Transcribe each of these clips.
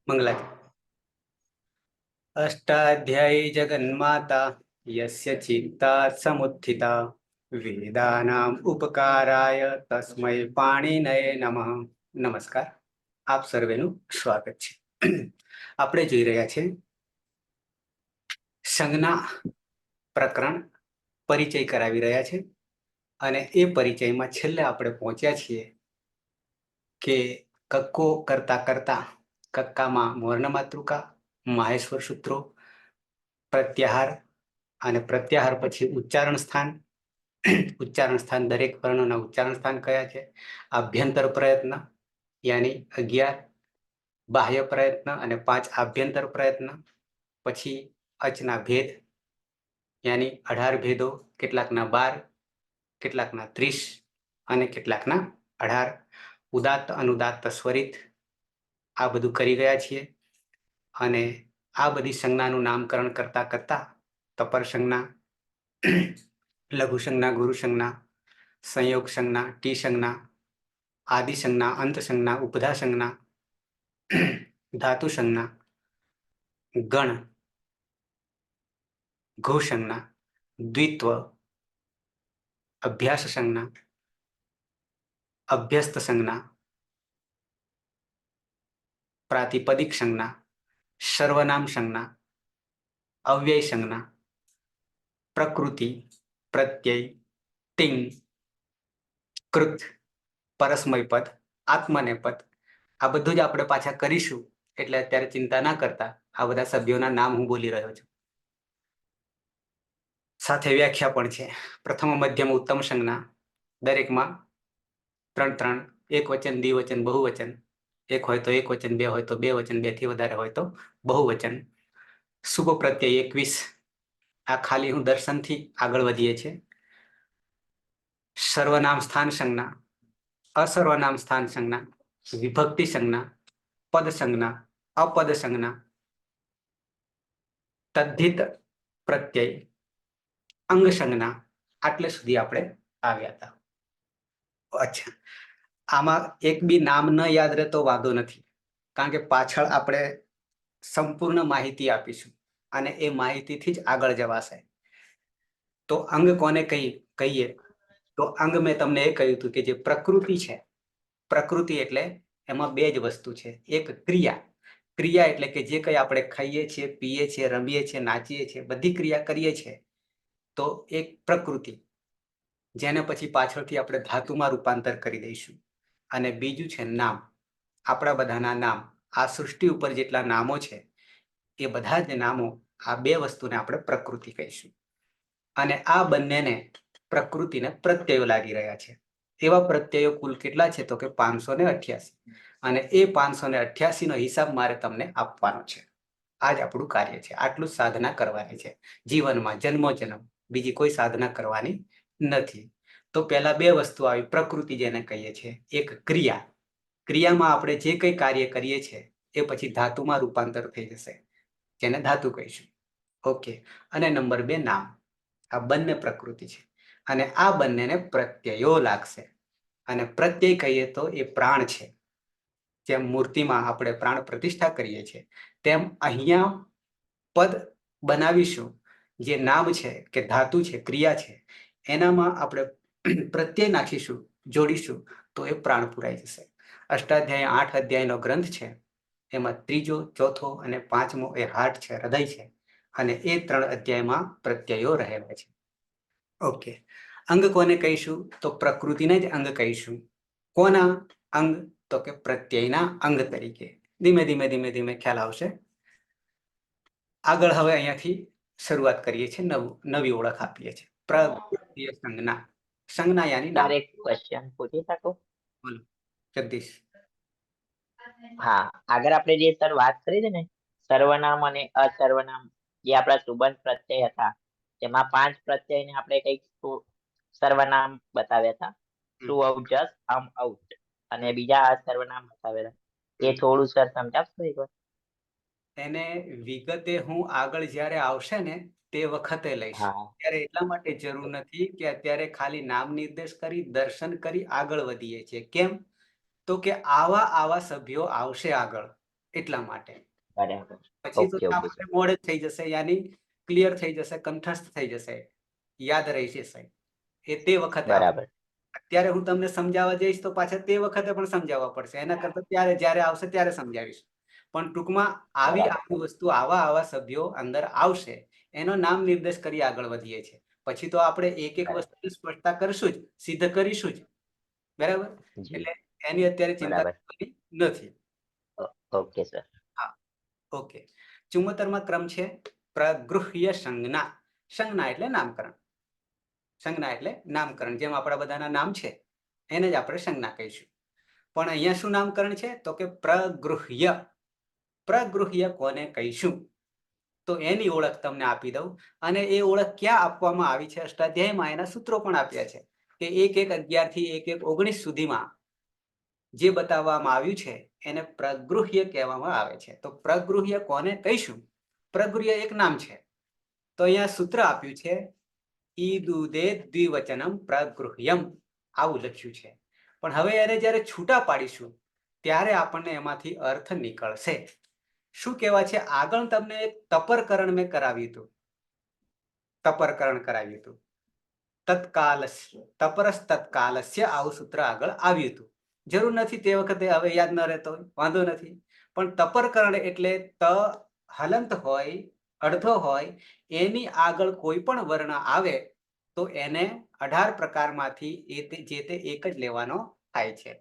मंगला। अष्टाध्यायी जगन्माता यस्य चित्ता समुत्थिता वेदानाम उपकाराय तस्मै पाणिनये नमः। नमस्कार, આપ સર્વેનું સ્વાગત છે। આપણે જોઈ રહ્યા છે સંજ્ઞા પ્રકરણ પરિચય કરાવી રહ્યા છે અને એ પરિચયમાં છેલ્લે આપણે પહોંચ્યા છીએ કે કક્કો કરતા કરતા કક્કામાં વર્ણ માતૃકા, માહેશ્વર સૂત્રો, પ્રત્યાહાર અને પ્રત્યાહાર પછી ઉચ્ચારણ સ્થાન, ઉચ્ચારણ સ્થાન દરેક વર્ણના ઉચ્ચારણ સ્થાન કયા છે, આભ્યંતર પ્રયત્ન યાની 11, બાહ્ય પ્રયત્ન અને 5 આભ્યંતર પ્રયત્ન, પછી અચના ભેદ યાની 18 ભેદો, કેટલાકના 12, કેટલાકના 30 અને કેટલાકના 18, ઉદાત્ત અનુદાત્ત સ્વરિત, આ બધું કરી ગયા છીએ। અને આ બધી સંજ્ઞાનું નામકરણ કરતા કરતા તપર સંજ્ઞા, લઘુ સંજ્ઞા, ગુરુ સંજ્ઞા, સંયોગ સંજ્ઞા, ટી સંજ્ઞા, આદિ સંજ્ઞા, અંત સંજ્ઞા, ઉપધા સંજ્ઞા, ધાતુ સંજ્ઞા, ગણ, ઘો સંજ્ઞા, દ્વિત્વ, અભ્યાસ સંજ્ઞા, અભ્યસ્ત સંજ્ઞા, પ્રાતિપદિક સંજ્ઞા, સર્વનામ સંજ્ઞા, અવ્યય સંજ્ઞા, પ્રકૃતિ, પ્રત્યય, ટિંગ, કૃત, પરસ્મય પદ, આત્મનેપદ, આ બધું જ આપણે પાછા કરીશું। એટલે અત્યારે ચિંતા ના કરતા, આ બધા સભ્યોના નામ હું બોલી રહ્યો છું, સાથે વ્યાખ્યા પણ છે। પ્રથમ મધ્યમ ઉત્તમ સંજ્ઞા, દરેકમાં 3-3, એક વચન, દ્વિવચન, બહુવચન, એક હોય તો એક વચન, બે હોય તો બે વચન, બે થી વધારે હોય તો બહુવચન। શુભ પ્રત્યય 21, આ ખાલી હું દર્શનથી આગળ વધીએ છીએ। સર્વનામ સ્થાન સંજ્ઞા, અસર્વનામ સ્થાન સંજ્ઞા, વિભક્તિ સંજ્ઞા, પદ સંજ્ઞા, અપદ સંજ્ઞા, તદ્ધિત પ્રત્યય, અંગ સંજ્ઞા, આટલે સુધી આપણે આવ્યા હતા। અચ્છા, આમાં એક બી નામ ન યાદ રહે તો વાંધો નથી, કારણ કે પાછળ આપણે સંપૂર્ણ માહિતી આપીશું અને એ માહિતીથી જ આગળ જવાશે। તો અંગ કોને કહીએ તો અંગ મેં તમને એ કહ્યું હતું કે જે પ્રકૃતિ છે, પ્રકૃતિ એટલે એમાં બે જ વસ્તુ છે, એક ક્રિયા, ક્રિયા એટલે કે જે કંઈ આપણે ખાઈએ છીએ, પીએ છીએ, રમીએ છીએ, નાચીએ છીએ, બધી ક્રિયા કરીએ છીએ તો એક પ્રકૃતિ, જેને પછી પાછળથી આપણે ધાતુમાં રૂપાંતર કરી દઈશું। અને બીજું છે નામ, આપણા બધાના નામ, આ સૃષ્ટિ ઉપર જેટલા નામો છે એ બધા જ નામો, આ બે વસ્તુને આપણે પ્રકૃતિ કહીશું। અને આ બંનેને પ્રકૃતિને પ્રત્યયો લાગી રહ્યા છે। એવા પ્રત્યયો કુલ કેટલા છે તો કે 588, અને એ 588 નો હિસાબ મારે તમને આપવાનો છે। આ જ આપણું કાર્ય છે, આટલું જ સાધના કરવાની છે જીવનમાં, જન્મોજન્મ, બીજી કોઈ સાધના કરવાની નથી। તો પહેલા બે વસ્તુ આવી, પ્રકૃતિ જેને કહીએ છીએ, એક ક્રિયા, ક્રિયામાં આપણે જે કંઈ કાર્ય કરીએ છીએ એ પછી ધાતુમાં રૂપાંતર થઈ જશે, જેને ધાતુ કહીશું। ઓકે, અને નંબર 2 નામ, આ બંને પ્રકૃતિ છે અને આ બંનેને પ્રત્યયો લાગશે। અને પ્રત્યય કહીએ તો એ પ્રાણ છે, જેમ મૂર્તિમાં આપણે પ્રાણ પ્રતિષ્ઠા કરીએ છીએ તેમ અહીંયા પદ બનાવીશું, જે નામ છે કે ધાતુ છે, ક્રિયા છે, એનામાં આપણે પ્રત્યય નાખીશું, જોડીશું તો એ પ્રાણ પુરાઈ જશે। અષ્ટાધ્યાય 8 અધ્યાયનો ગ્રંથ છે, એમાં ત્રીજો, ચોથો અને પાંચમો એ હાર્ટ છે, હૃદય છે, અને એ 3 અધ્યાયમાં પ્રત્યયો રહેલા છે। ઓકે, અંગ કોને કહીશું તો પ્રકૃતિને જ અંગ કહીશું। કોના અંગ તો કે પ્રત્યયના અંગ તરીકે। ધીમે ધીમે ધીમે ધીમે ખ્યાલ આવશે। આગળ હવે અહીંયાથી શરૂઆત કરીએ છીએ, નવી ઓળખ આપીએ છીએ। પ્રકૃતિય સંજ્ઞા, સંજ્ઞા યાની નામ। એક ક્વેશ્ચન પૂછી શકું? બોલો જગદીશ। હા, આગળ આપણે જે સર વાત કરી છે ને, સર્વનામ અને અસર્વનામ, જે આપણા સુબંધ પ્રત્યય હતા, તેમાં 5 પ્રત્યયને આપણે કઈક સર્વનામ બતાવ્યા હતા, સુ, આઉટ, જસ, આમ, આઉટ, અને બીજા અસર્વનામ બતાવેલા, એ થોડું સર સમજાવશો એક વાર? એને વિગતે હું આગળ જ્યારે આવશે ને તે વખતે લઈશ. હા ત્યારે એટલા માટે જરૂર નથી કે અત્યારે ખાલી નામ નિર્દેશ કરી દર્શન કરી આગળ વધીએ છીએ. કેમ? તો કે આવા સભ્યો આવશે આગળ એટલા માટે. બરાબર. પછી તો ઓકે ઓકે સર. આપણને મોડે જ થઈ જશે, યાની ક્લિયર થઈ જશે, કંઠસ્થ થઈ જશે, યાદ રહી જશે. એ તે વખતે બરાબર અત્યારે હું તમને સમજાવવા જઈશ તો પાછા તે વખતે પણ સમજાવવા પડશે. એના કરતા ત્યારે જ્યારે આવશે ત્યારે સમજાવીશ. પણ ટૂંકમાં આવી બરાબર વસ્તુ આવા સભ્યો અંદર આવશે એનો નામ નિર્દેશ કરી આગળ વધીએ છીએ. પછી તો આપણે એક બરાબર વસ્તુની સ્પષ્ટતા કરશું જ, સિદ્ધ કરીશું જ. બરાબર? જી એટલે એની અત્યારે ચિંતા બરાબર. કરવાની નથી. Okay sir. હા, ઓકે. 74માં ક્રમ છે પ્રગૃહ્ય સંજ્ઞા. સંજ્ઞા એટલે નામકરણ. સંજ્ઞા એટલે નામકરણ. જેમ આપણા બધાના નામ છે એને જ આપણે સંજ્ઞા કહીશું. પણ અહીંયા શું નામકરણ છે? તો કે પ્રગૃહ્ય. પ્રગૃહ્ય કોને કહીશું? તો એની ઓળખ તમને આપી દઉં. અને એ ઓળખ ક્યાં આપવામાં આવી છે? અષ્ટાધ્યાયમાં એના સૂત્રો પણ આપ્યા છે કે 1-1-11 થી 1-1-19 સુધીમાં જે બતાવવામાં આવ્યું છે એને પ્રગૃહ્ય કહેવામાં આવે છે. તો પ્રગૃહ્ય કોને કહીશું? પ્રગૃહ્ય એક નામ છે. તો અહીંયા સૂત્ર આપ્યું છે ઈદુદે દ્વિવચનમ પ્રગૃહ્યમ, આવું લખ્યું છે. પણ હવે એને જ્યારે છૂટા પાડીશું ત્યારે આપણને એમાંથી અર્થ નીકળશે. શું કહેવાય છે? આગળ તમને એક તપરકરણ મેં કરાવ્યું હતું. તપરકરણ કરાવ્યું હતું. તત્કાલસ્ય, તપરસ તત્કાલસ્ય, આવું સૂત્ર આગળ આવ્યું હતું. જરૂર નથી તે વખતે, હવે યાદ ન રહેતો વાંધો નથી. પણ તપરકરણ એટલે ત હલંત હોય, અડધો હોય, એની આગળ કોઈ પણ વર્ણ આવે તો એને 18 પ્રકારમાંથી જે તે એક જ લેવાનો થાય છે.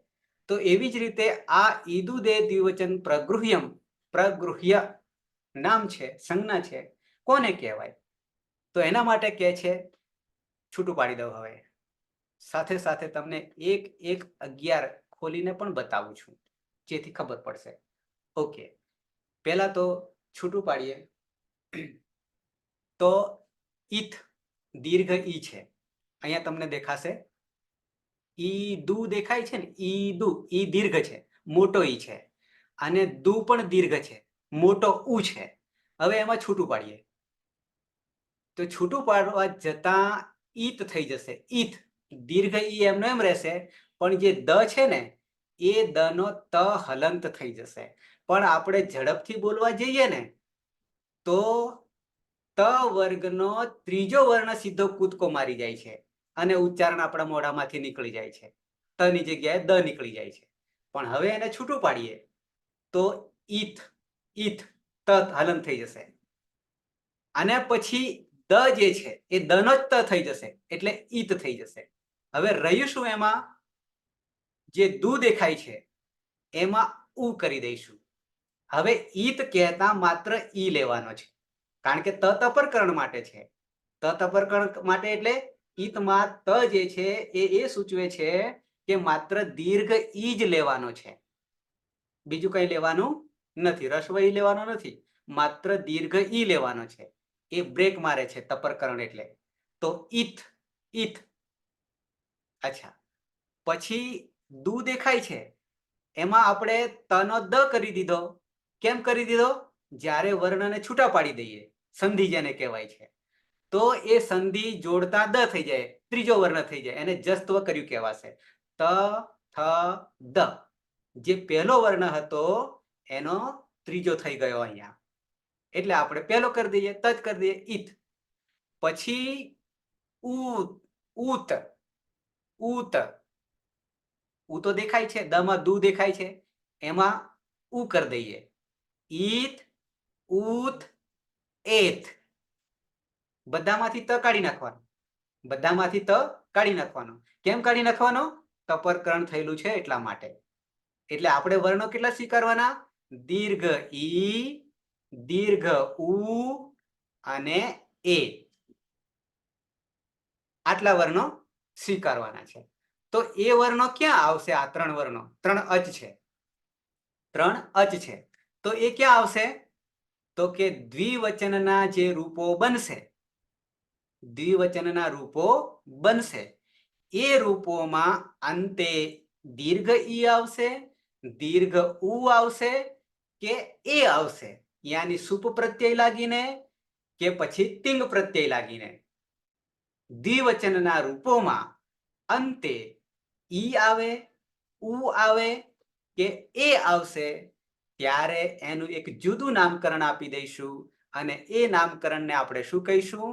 તો એવી જ રીતે આ ઈદુદે દ્વિવચન પ્રગૃહ્યમ, પ્રગૃહ્ય નામ છે, સંજ્ઞા છે, કોને કહેવાય? તો એના માટે કહે છે, છૂટું પાડી દઉં હવે. સાથે સાથે તમને 1-1-11 ખોલીને પણ બતાવું છું જેથી ખબર પડશે. ઓકે, પહેલા તો છૂટું પાડીએ તો ઈથ, દીર્ઘ ઈ છે. અહીંયા તમને દેખાશે ઈ દુ દેખાય છે ને, ઈ દુ, ઈ દીર્ઘ છે, મોટો ઈ છે. અને દુ પણ દીર્ઘ છે, મોટો ઉ છે. હવે એમાં છૂટું પાડીએ તો છૂટું પાડવા જતા ઈત થઈ જશે. ઈથ, દીર્ઘ ઈ એમનો એમ રહેશે, પણ જે દ છે ને એ દ નો ત હલંત થઈ જશે. પણ આપણે ઝડપથી બોલવા જઈએ ને તો ત વર્ગનો ત્રીજો વર્ણ સીધો કૂદકો મારી જાય છે અને ઉચ્ચારણ આપણા મોઢામાંથી નીકળી જાય છે. ત ની જગ્યાએ દ નીકળી જાય છે. પણ હવે એને છૂટું પાડીએ તો ઈથ, ઈથ, ત હલન થઈ જશે. અને પછી દ જે છે એ દ નો જ ત થઈ જશે, એટલે ઈત થઈ જશે. હવે રહ્યું શું? એમાં જે દુ દેખાય છે એમાં ઉ કરી દઈશું. હવે ઈત કહેતા માત્ર ઈ લેવાનો છે, કારણ કે ત તપરકરણ માટે છે. ત તપરકરણ માટે એટલે ઈતમાં ત જે છે એ સૂચવે છે કે માત્ર દીર્ઘ ઈ જ લેવાનો છે, બીજું કઈ લેવાનું નથી. રસ્વ ઈ લેવાનો નથી, માત્ર દીર્ઘ ઈ લેવાનો છે. એ બ્રેક મારે છે તપરકરણ એટલે. તો ઈથ, ઈથ. અચ્છા, પછી દુ દેખાય છે એમાં આપણે તનો દ કરી દીધો. કેમ કરી દીધો? જ્યારે વર્ણને છૂટા પાડી દઈએ, સંધિ જેને કહેવાય છે, તો એ સંધિ જોડતા દ થઈ જાય, ત્રીજો વર્ણ થઈ જાય, એને જસ્ત્વ કર્યું કહેવાશે. ત થ દ, જે પહેલો વર્ણ હતો એનો ત્રીજો થઈ ગયો અહીંયા, એટલે આપણે પહેલો કરી દઈએ, ત જ કરી દઈએ, ઈથ. પછી ઉત, ઉત, ઉત, ઉ તો દેખાય છે, દ માં દુ દેખાય છે, એમાં ઉ કરી દઈએ. ઈત, ઉત, એત. બધામાંથી ત કાઢી નાખવાનો, બધામાંથી ત કાઢી નાખવાનો. કેમ કાઢી નાખવાનો? તપરકરણ થયેલું છે એટલા માટે. એટલે આપણે વર્ણો કેટલા સ્વીકારવાના? દીર્ઘ ઈ, દીર્ઘ ઉ અને એ, આટલા વર્ણો સ્વીકારવાના છે. તો એ વર્ણો ક્યાં આવશે? આ ત્રણ વર્ણો, ત્રણ અચ છે, ત્રણ અચ છે, તો એ ક્યાં આવશે? તો કે દ્વિવચનના જે રૂપો બનશે, દ્વિવચનના રૂપો બનશે, એ રૂપોમાં અંતે દીર્ઘ ઈ આવશે, દીર્ઘ ઉ આવશે કે એ આવશે, યાની સુપ પ્રત્યય લાગીને કે પછી તિંગ પ્રત્યય લાગીને દ્વિવચનના રૂપોમાં અંતે ઈ આવે, ઉ આવે કે એ આવશે ત્યારે એનું એક જુદું નામકરણ આપી દઈશું અને એ નામકરણને આપણે શું કહીશું?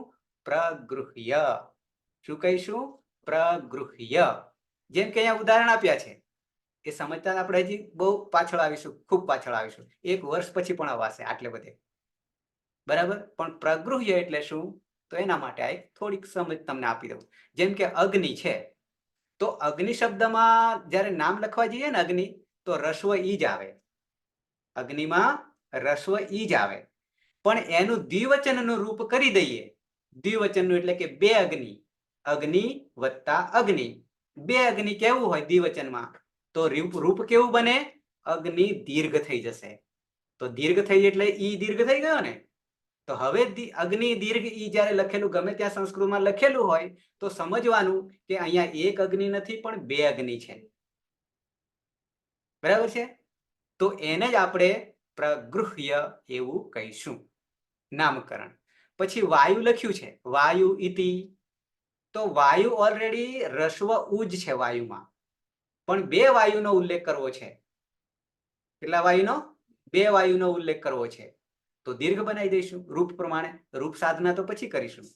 પ્રગૃહ્ય. શું કહીશું? પ્રગૃહ્ય. જેમ કે અહીંયા ઉદાહરણ આપ્યા છે એ સમજતા આપણે હજી બહુ પાછળ આવીશું, ખૂબ પાછળ આવીશું, 1 વર્ષ પછી પણ અવાશે આટલે બધે, બરાબર. પણ પ્રગૃહ્ય એટલે શું? તો એના માટે આ એક થોડીક સમજ તમને આપી દઉં. જેમ કે અગ્નિ છે, તો અગ્નિ શબ્દમાં જ્યારે નામ લખવા જઈએ ને અગ્નિ, તો રસ્વ ઈ જ આવે. અગ્નિમાં રસ્વ ઈ જ આવે. પણ એનું દ્વિવચનનું રૂપ કરી દઈએ, દ્વિવચનનું એટલે કે બે અગ્નિ, અગ્નિ વત્તા અગ્નિ, બે અગ્નિ કેવું હોય દ્વિવચનમાં? તો રૂપ કેવું બને? અગ્નિ દીર્ઘ થઈ જશે. તો દીર્ઘ થઈ એટલે ઈ દીર્ઘ થઈ ગયો ને. તો હવે અગ્નિ દીર્ઘ ઈ જ્યારે લખેલું ગમે ત્યાં સંસ્કૃતમાં લખેલું હોય તો સમજવાનું કે અહીંયા એક અગ્નિ નથી પણ બે અગ્નિ છે, બરાબર છે. તો એને જ આપણે પ્રગૃહ્ય એવું કહીશું, નામકરણ. પછી વાયુ લખ્યું છે, વાયુ ઇતિ, તો વાયુ ઓલરેડી રસ્વ ઉજ છે વાયુમાં, પણ બે વાયુનો ઉલ્લેખ કરવો છે. કેટલા વાયુનો? બે વાયુનો ઉલ્લેખ કરવો છે, તો દીર્ઘ બનાવી દઈશું રૂપ પ્રમાણે. રૂપ સાધના તો પછી કરીશું,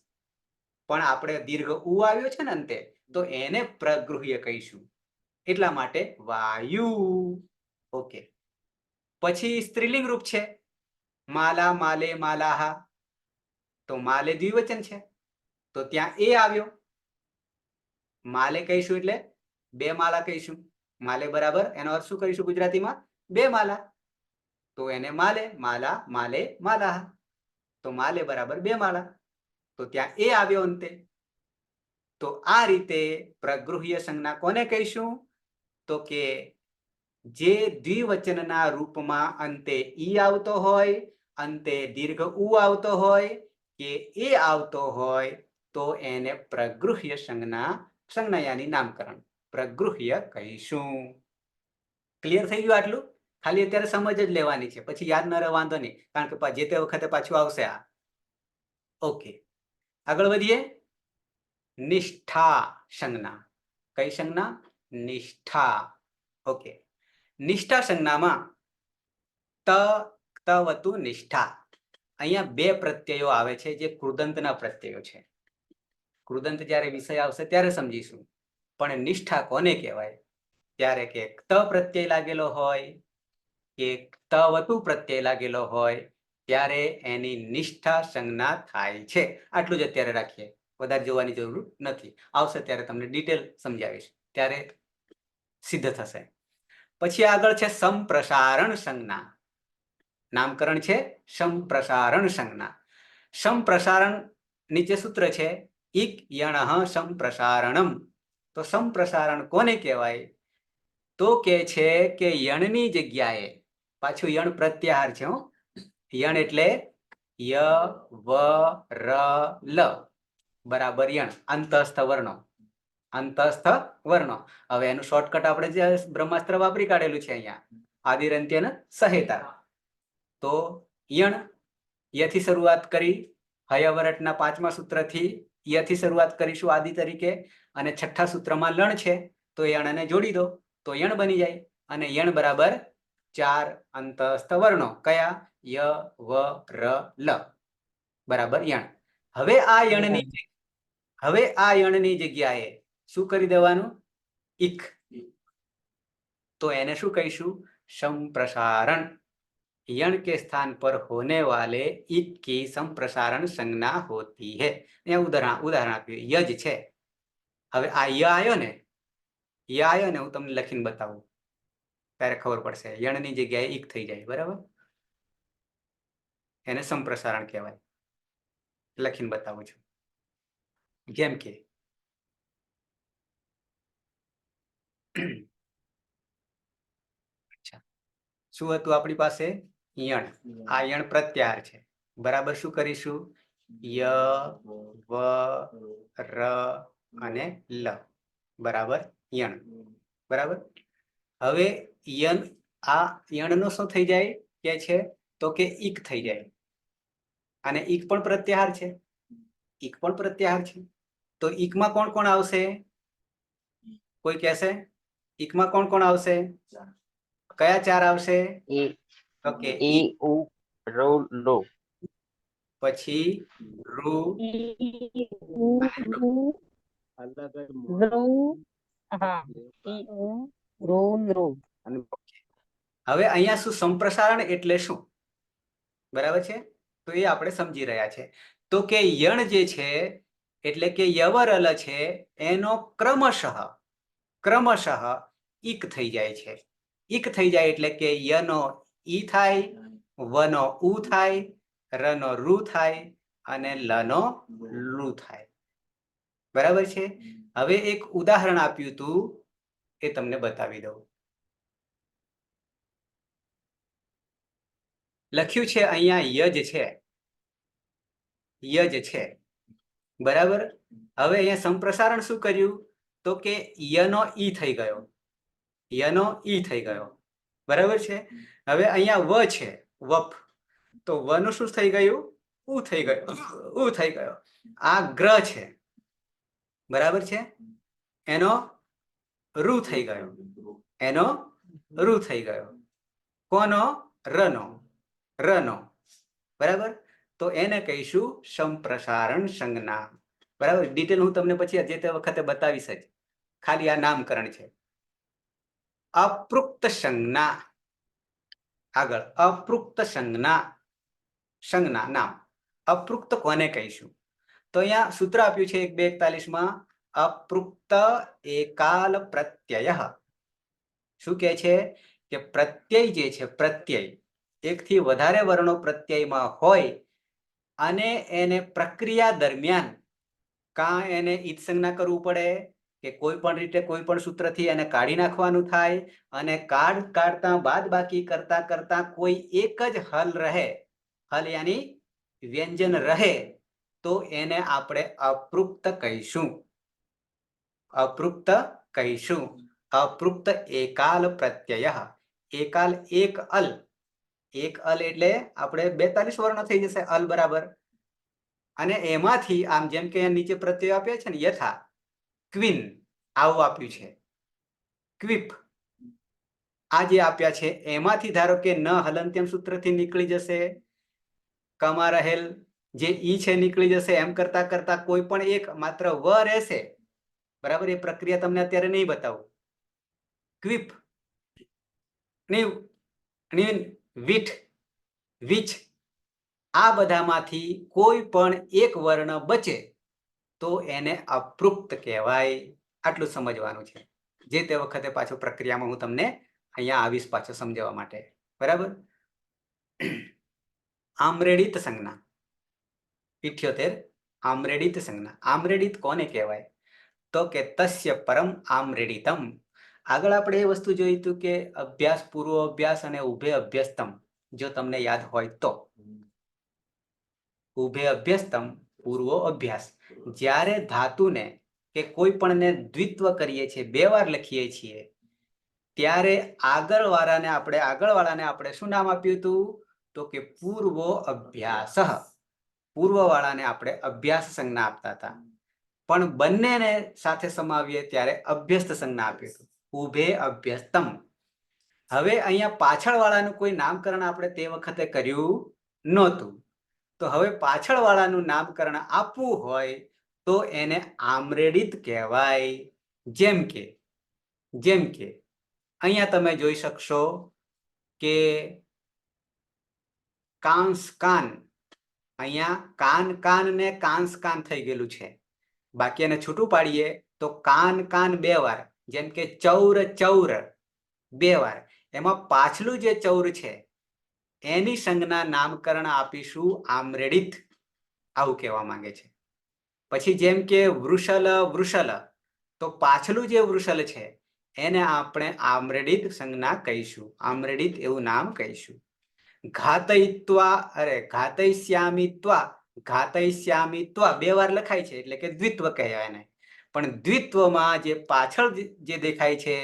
પણ આપણે દીર્ઘ ઉ આવ્યો છે ને અંતે, તો એને પ્રગૃહ્ય કહીશું. એટલા માટે વાયુ. ઓકે. પછી સ્ત્રીલિંગ રૂપ છે, માલા, માલે, માલાહા, તો માલે દ્વિવચન છે તો ત્યાં એ આવ્યો. માલે કહીશું એટલે બે માલા કહીશું. માલે બરાબર એનો અર્થ શું કરીશું ગુજરાતીમાં? બે માલા. તો એને માલે, માલા, માલે, માલાહા, તો માલે બરાબર બે માલા, તો ત્યાં એ આવ્યો અંતે. તો આ રીતે પ્રગૃહ્ય સંજ્ઞા કોને કહીશું? તો કે જે દ્વિવચનના રૂપમાં અંતે ઈ આવતો હોય, અંતે દીર્ઘ ઉ આવતો હોય કે એ આવતો હોય તો એને પ્રગૃહ્ય સંજ્ઞા યાની નામકરણ પ્રગૃહ્ય કહીશું. ક્લિયર થઈ ગયું આટલું? ખાલી અત્યારે સમજ જ લેવાની છે, પછી યાદ ન રહે વાંધો નહીં, કારણ કે જે તે વખતે પાછું આવશે આ. ઓકે, આગળ વધીએ. નિષ્ઠા સંજ્ઞા. કઈ સંજ્ઞા? નિષ્ઠા. ઓકે. નિષ્ઠા સંજ્ઞામાં તવતુ નિષ્ઠા, અહીંયા બે પ્રત્યયો આવે છે જે કૃદંતના પ્રત્યયો છે. કૃદંત જ્યારે વિષય આવશે ત્યારે સમજીશું. પણ નિષ્ઠા કોને કહેવાય? ત્યારે કે ત પ્રત્યય લાગેલો હોય કે તવતુ પ્રત્યય લાગેલો હોય ત્યારે એની નિષ્ઠા સંજ્ઞા થાય છે. આટલું જ અત્યારે રાખીએ, વધારે જોવાની જરૂર નથી. આવશે ત્યારે તમને ડિટેલ સમજાવીશ, ત્યારે સિદ્ધ થશે. પછી આગળ છે સંપ્રસારણ સંજ્ઞા. નામકરણ છે સંપ્રસારણ સંજ્ઞા. સંપ્રસારણ નીચે સૂત્ર છે ઇક યણઃ સંપ્રસારણમ. તો સંપ્રસારણ કોને કહેવાય? તો કે છે કે યણની જગ્યાએ, પાછું યણ પ્રત્યાહાર છે. યણ એટલે ય, વ, ર, લ બરાબર યણ, અંતસ્થ વર્ણો, અંતસ્થ વર્ણો. હવે એનું શોર્ટકટ આપણે જે બ્રહ્માસ્ત્ર વાપરી કાઢેલું છે અહીંયા, આદિરંત્યન સહેતા. તો યણ, યથી શરૂઆત કરી, હયવરટના 5મા સૂત્રથી યથી શરૂઆત કરીશું આદિ તરીકે, અને 6ઠા સૂત્રમાં લણ છે તો યણને જોડી દો તો યણ બની જાય. અને યણ બરાબર 4 અંતસ્થ વર્ણો, કયા? ય, વ, ર, લ બરાબર યણ. હવે આ યણની જગ્યાએ શું કરી દેવાનું? ઇક. તો એને શું કહીશું? સંપ્રસારણ. यण के स्थान पर होने वाले इक की संप्रसारण संज्ञा होती है. उदाहरण आप्યું યજ છે. હવે આ ય આવ્યો ને, ય આવ્યો ને, હું તમને લખીને બતાવું ત્યારે ખબર પડશે. યણની જગ્યાએ ઇક થઈ જાય, બરાબર? એને સંપ્રસારણ કહેવાય. લખીને બતાવું છું. જેમ કે શું હતું આપણી પાસે? યણ. આ યણ પ્રત્યાહાર છે, બરાબર. શું કરીશું? ય, વ, ર અને લ બરાબર યણ, બરાબર. હવે આ યણનો શું થઈ જાય કે છે? તો કે ઇક થઈ જાય. અને ઈક પણ પ્રત્યાહાર છે, ઈક પણ પ્રત્યાહાર છે. તો ઈકમાં કોણ કોણ આવશે? કોઈ કહેશે? ઈકમાં કોણ કોણ આવશે? કયા ચાર આવશે? ઈ ઓકે, ઈ ઉ રો લો. પછી રૂ ઈ ઉ ઋ ઋ હા ઈ ઉ રો ઋ. હવે અહીંયા શું સંપ્રસારણ એટલે શું? બરાબર છે, તો એ આપણે સમજી રહ્યા છે. તો કે યણ જે છે એટલે કે યવરલ છે એનો ક્રમશઃ ઈક થઈ જાય છે. ઈક થઈ જાય એટલે કે યનો ઈ થાય, વનો ઉ થાય, રનો રૂ થાય અને લનો લુ થાય. બરાબર છે. હવે એક ઉદાહરણ આપ્યું તું એ તમને બતાવી દઉં. લખ્યું છે અહીંયા યજ છે, યજ છે. બરાબર. હવે અહીંયા સંપ્રસારણ શું કર્યું? તો કે યનો ઈ થઈ ગયો, યનો ઈ થઈ ગયો. બરાબર છે. હવે અહીંયા વ છે, વપ, તો વનું શું થઈ ગયું? ઉ થઈ ગયો, ઉ થઈ ગયો. આ ગ્ર છે, બરાબર છે, એનો રૂ થઈ ગયો, એનો રૂ થઈ ગયો. કોનો? રનો, રનો. બરાબર. તો એને કહીશું સંપ્રસારણ સંજ્ઞા. બરાબર. ડિટેલ હું તમને પછી જે તે વખતે બતાવીશ જ. ખાલી આ નામકરણ છે. અપૃક્ત સંજ્ઞા, આગળ અપૃક્ત સંજ્ઞા, સંજ્ઞા નામ. અપૃક્ત કોને કહીશું? તો અહીંયા સૂત્ર આપ્યું છે 1-2-41 અપૃક્ત એકાલ પ્રત્યય. શું કહે છે? કે પ્રત્યય જે છે, પ્રત્યય એકથી વધારે વર્ણો પ્રત્યયમાં હોય અને એને પ્રક્રિયા દરમિયાન કાં એને ઈત સંજ્ઞા કરવું પડે કે કોઈ પણ રીતે કોઈ પણ સૂત્રથી એને કાઢી નાખવાનું થાય અને કાઢતા બાદબાકી કરતા કરતા કોઈ એક જ હલ રહે, હલ યાની વ્યંજન રહે, તો એને આપણે અપૃક્ત કહીશું. અપૃક્ત કહીશું. અપૃક્ત એકાલ પ્રત્યય. એકાલ એક અલ, એક અલ એટલે આપણે 42 વર્ણો થઈ જશે અલ બરાબર. અને એમાંથી આમ જેમ કે નીચે પ્રત્યય આપ્યા છે ને, યથા, ક્વિન આવું આપ્યું છે, ક્વિપ આ જે આપ્યા છે એમાંથી ધારો કે ન હલંત્યમ સૂત્રથી નીકળી જશે, કમાં રહેલ જે ઈ છે નીકળી જશે. એમ કરતા કરતા કોઈ પણ એક માત્ર વ રહેશે. બરાબર. એ પ્રક્રિયા તમને અત્યારે નહીં બતાવું. ક્વિપ, વિઠ, વિચ, આ બધામાંથી કોઈ પણ એક વર્ણ બચે તો એને અપૃક્ત કહેવાય. આટલું સમજવાનું છે. જે તે વખતે પાછો પ્રક્રિયામાં હું તમને અહીંયા આવીશ પાછો સમજાવવા માટે. બરાબર. આમ્રેડિત સંજ્ઞા 78 આમ્રેડિત સંજ્ઞા. આમ્રેડિત કોને કહેવાય? તો કે તસ્ય પરમ આમ્રેડિતમ. આગળ આપણે એ વસ્તુ જોઈ હતું કે અભ્યાસ, પૂર્વ અભ્યાસ અને ઉભય અભ્યાસતમ, જો તમને યાદ હોય તો. ઉભય અભ્યાસતમ, પૂર્વ અભ્યાસ. જ્યારે ધાતુને કે કોઈ પણને દ્વિત્વ કરીએ છીએ, બે વાર લખીએ છીએ, ત્યારે આગળવાળાને આપણે શું નામ આપ્યું હતું? તો કે પૂર્વ અભ્યાસ. પૂર્વવાળાને આપણે અભ્યાસ સંજ્ઞા આપતા હતા. પણ બંનેને સાથે સમાવીએ ત્યારે અભ્યસ્ત સંજ્ઞા આપ્યું હતું, ઉભે અભ્યસ્તમ. હવે અહીંયા પાછળવાળાનું કોઈ નામકરણ આપણે તે વખતે કર્યું નહોતું. તો હવે પાછળવાળાનું નામકરણ આપવું હોય તો એને આમ્રેડિત કહેવાય. જેમ કે અહીંયા તમે જોઈ શકશો કે કાંસ કાન, અહીંયા કાન કાન ને કાંસ કાન થઈ ગયેલું છે. બાકી એને છૂટું પાડીએ તો કાન કાન બે વાર, જેમ કે ચૌર ચૌર બે વાર. એમાં પાછલું જે ચૌર છે એની સંજ્ઞા નામકરણ આપીશું આમ્રેડિત, આવું કહેવા માંગે છે. પછી જેમ કે વૃષલ વૃષલ, તો પાછલું જે વૃષલ છે એને આપણે આમ્રેડિત સંજ્ઞા કહીશું, આમ્રેડિત એવું નામ કહીશું. ઘાતયિષ્યામિત્વા બે વાર લખાય છે એટલે કે દ્વિત્વ કહેવાય એને. પણ દ્વિત્વમાં જે પાછળ જે દેખાય છે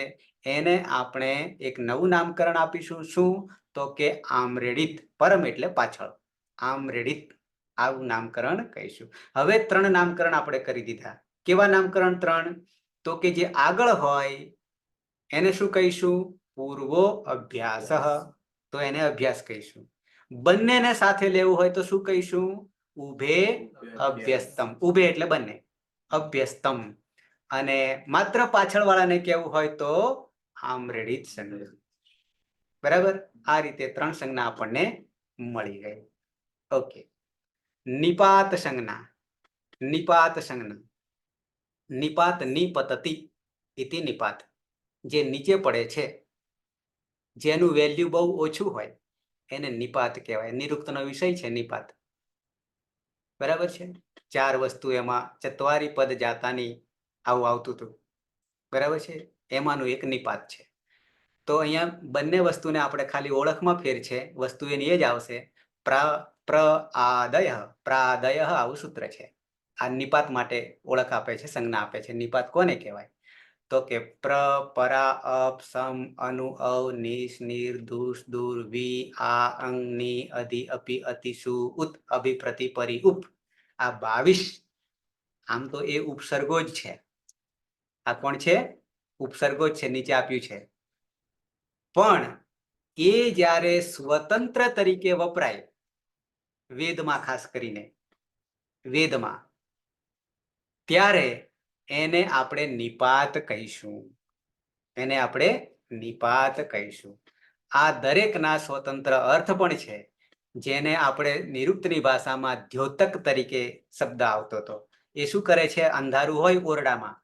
એને આપણે એક નવું નામકરણ આપીશું. શું? તો કે આમ્રેડિત. પરમ એટલે પાછળ, આમ્રેડિત. આવું નામકરણ કહીશું. હવે 3 નામકરણ આપણે કરી દીધા. કેવા નામકરણ 3? તો કે જે આગળ હોય એને શું કહીશું? પૂર્વો અભ્યાસ, તો એને અભ્યાસ કહીશું. બંનેને સાથે લેવું હોય તો શું કહીશું? ઉભે અભ્યસ્તમ. ઉભે એટલે બંને, અભ્યસ્તમ. અને માત્ર પાછળ વાળાને કેવું હોય તો આમરેડિત સંજ્ઞા. બરાબર? આ રીતે 3 સંજ્ઞા આપણને મળી ગઈ. ઓકે. નિપાત સંજ્ઞા. નિપાત સંજ્ઞા. નિપાત નિપતતિ ઇતિ નિપાત. જે નીચે પડે છે, જેનું વેલ્યુ બહુ ઓછું હોય એને નિપાત કહેવાય. નિરુક્તનો વિષય છે નિપાત. બરાબર છે? 4 વસ્તુ એમાં ચત્વારી પદ જાતાની આવું આવતું હતું. બરાબર છે? એમાંનું એક નિપાત છે. તો અહીંયા બંને વસ્તુને આપણે ખાલી ઓળખમાં ફેર છે, વસ્તુ એની એ જ આવશે. પ્રાદય, પ્રાદય આવું સૂત્ર છે. આ નિપાત માટે ઓળખ આપે છે, સંજ્ઞા આપે છે. નિપાત કોને કહેવાય? તો કે પ્ર, પરા, અપ, સમ, અનુ, અવ, નિશ, નિર, દુષ, દૂર, વી, આ, અંગ, ની, અધિ, અપી, અતિ, સુ, ઉત, અભિ, પ્રતિ, પરી, ઉપ. આ 22 આમ તો એ ઉપસર્ગો જ છે. આ કોણ છે? ઉપસર્ગો જ છે, નીચે આપ્યું છે. પણ એ જ્યારે સ્વતંત્ર તરીકે વપરાય વેદમાં, ખાસ કરીને વેદમાં, ત્યારે એને આપણે નિપાત કહીશું. એને આપણે નિપાત કહીશું. આ દરેકના સ્વતંત્ર અર્થ પણ છે, જેને આપણે નિરુક્તની ભાષામાં દ્યોતક તરીકે શબ્દ આવતો હતો. એ શું કરે છે? અંધારું હોય ઓરડામાં,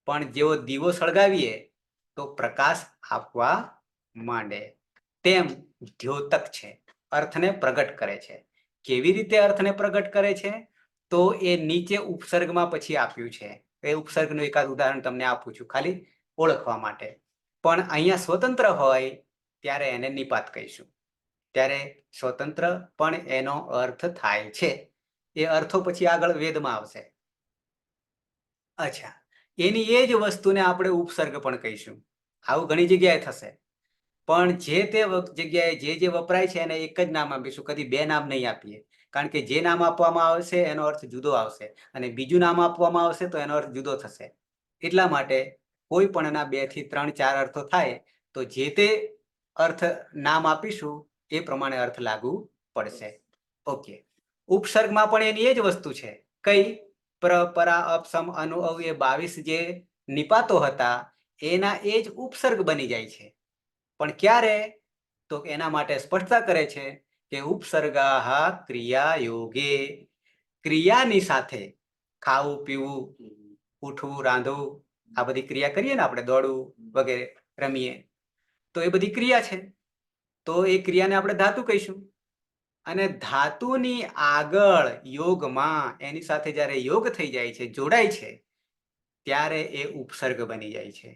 પણ જેવો દીવો સળગાવીએ તો પ્રકાશ આપવા માંડે, તેમ દ્યોતક છે. અર્થને પ્રગટ કરે છે. કેવી રીતે અર્થને પ્રગટ કરે છે? તો એ નીચે ઉપસર્ગમાં પછી આપ્યું છે. એ ઉપસર્ગનું એકાદ ઉદાહરણ તમને આપું છું, ખાલી ઓળખવા માટે. પણ અહીંયા સ્વતંત્ર હોય ત્યારે એને નિપાત કહીશું. ત્યારે સ્વતંત્ર પણ એનો અર્થ થાય છે. એ અર્થો પછી આગળ વેદમાં આવશે. અચ્છા, એની એ જ વસ્તુને આપણે ઉપસર્ગ પણ કહીશું. આવું ઘણી જગ્યાએ થશે. પણ જે તે જગ્યાએ જે વપરાય છે એને એક જ નામ આપીશું, કદી 2 નામ નહીં આપીએ. કારણ કે જે નામ આપવામાં આવશે એનો અર્થ જુદો આવશે, અને બીજું નામ આપવામાં આવશે તો એનો અર્થ જુદો થશે. એટલા માટે કોઈ પણના 2 થી 3 4 અર્થો થાય તો જે તે અર્થ નામ આપીશું એ પ્રમાણે અર્થ લાગુ પડશે. ઓકે. ઉપસર્ગમાં પણ એની એ જ વસ્તુ છે. કઈ? પ્ર, પરા, અપ, સમ, અનુ, અવ એ 22 જે નિપાતો હતા એના એ જ ઉપસર્ગ બની જાય છે. પણ ક્યારે? તો એના માટે સ્પષ્ટતા કરે છે કે ઉપસર્ગાહ ક્રિયા યોગે. ક્રિયાની સાથે ખાવું, પીવું, ઉઠવું, રાંધવું, આ બધી ક્રિયા કરીએ ને આપણે, દોડવું વગેરે, રમીએ, તો એ બધી ક્રિયા છે. તો એ ક્રિયાને આપણે ધાતુ કહીશું. અને ધાતુની આગળ યોગમાં એની સાથે જ્યારે યોગ થઈ જાય છે, જોડાય છે, ત્યારે એ ઉપસર્ગ બની જાય છે.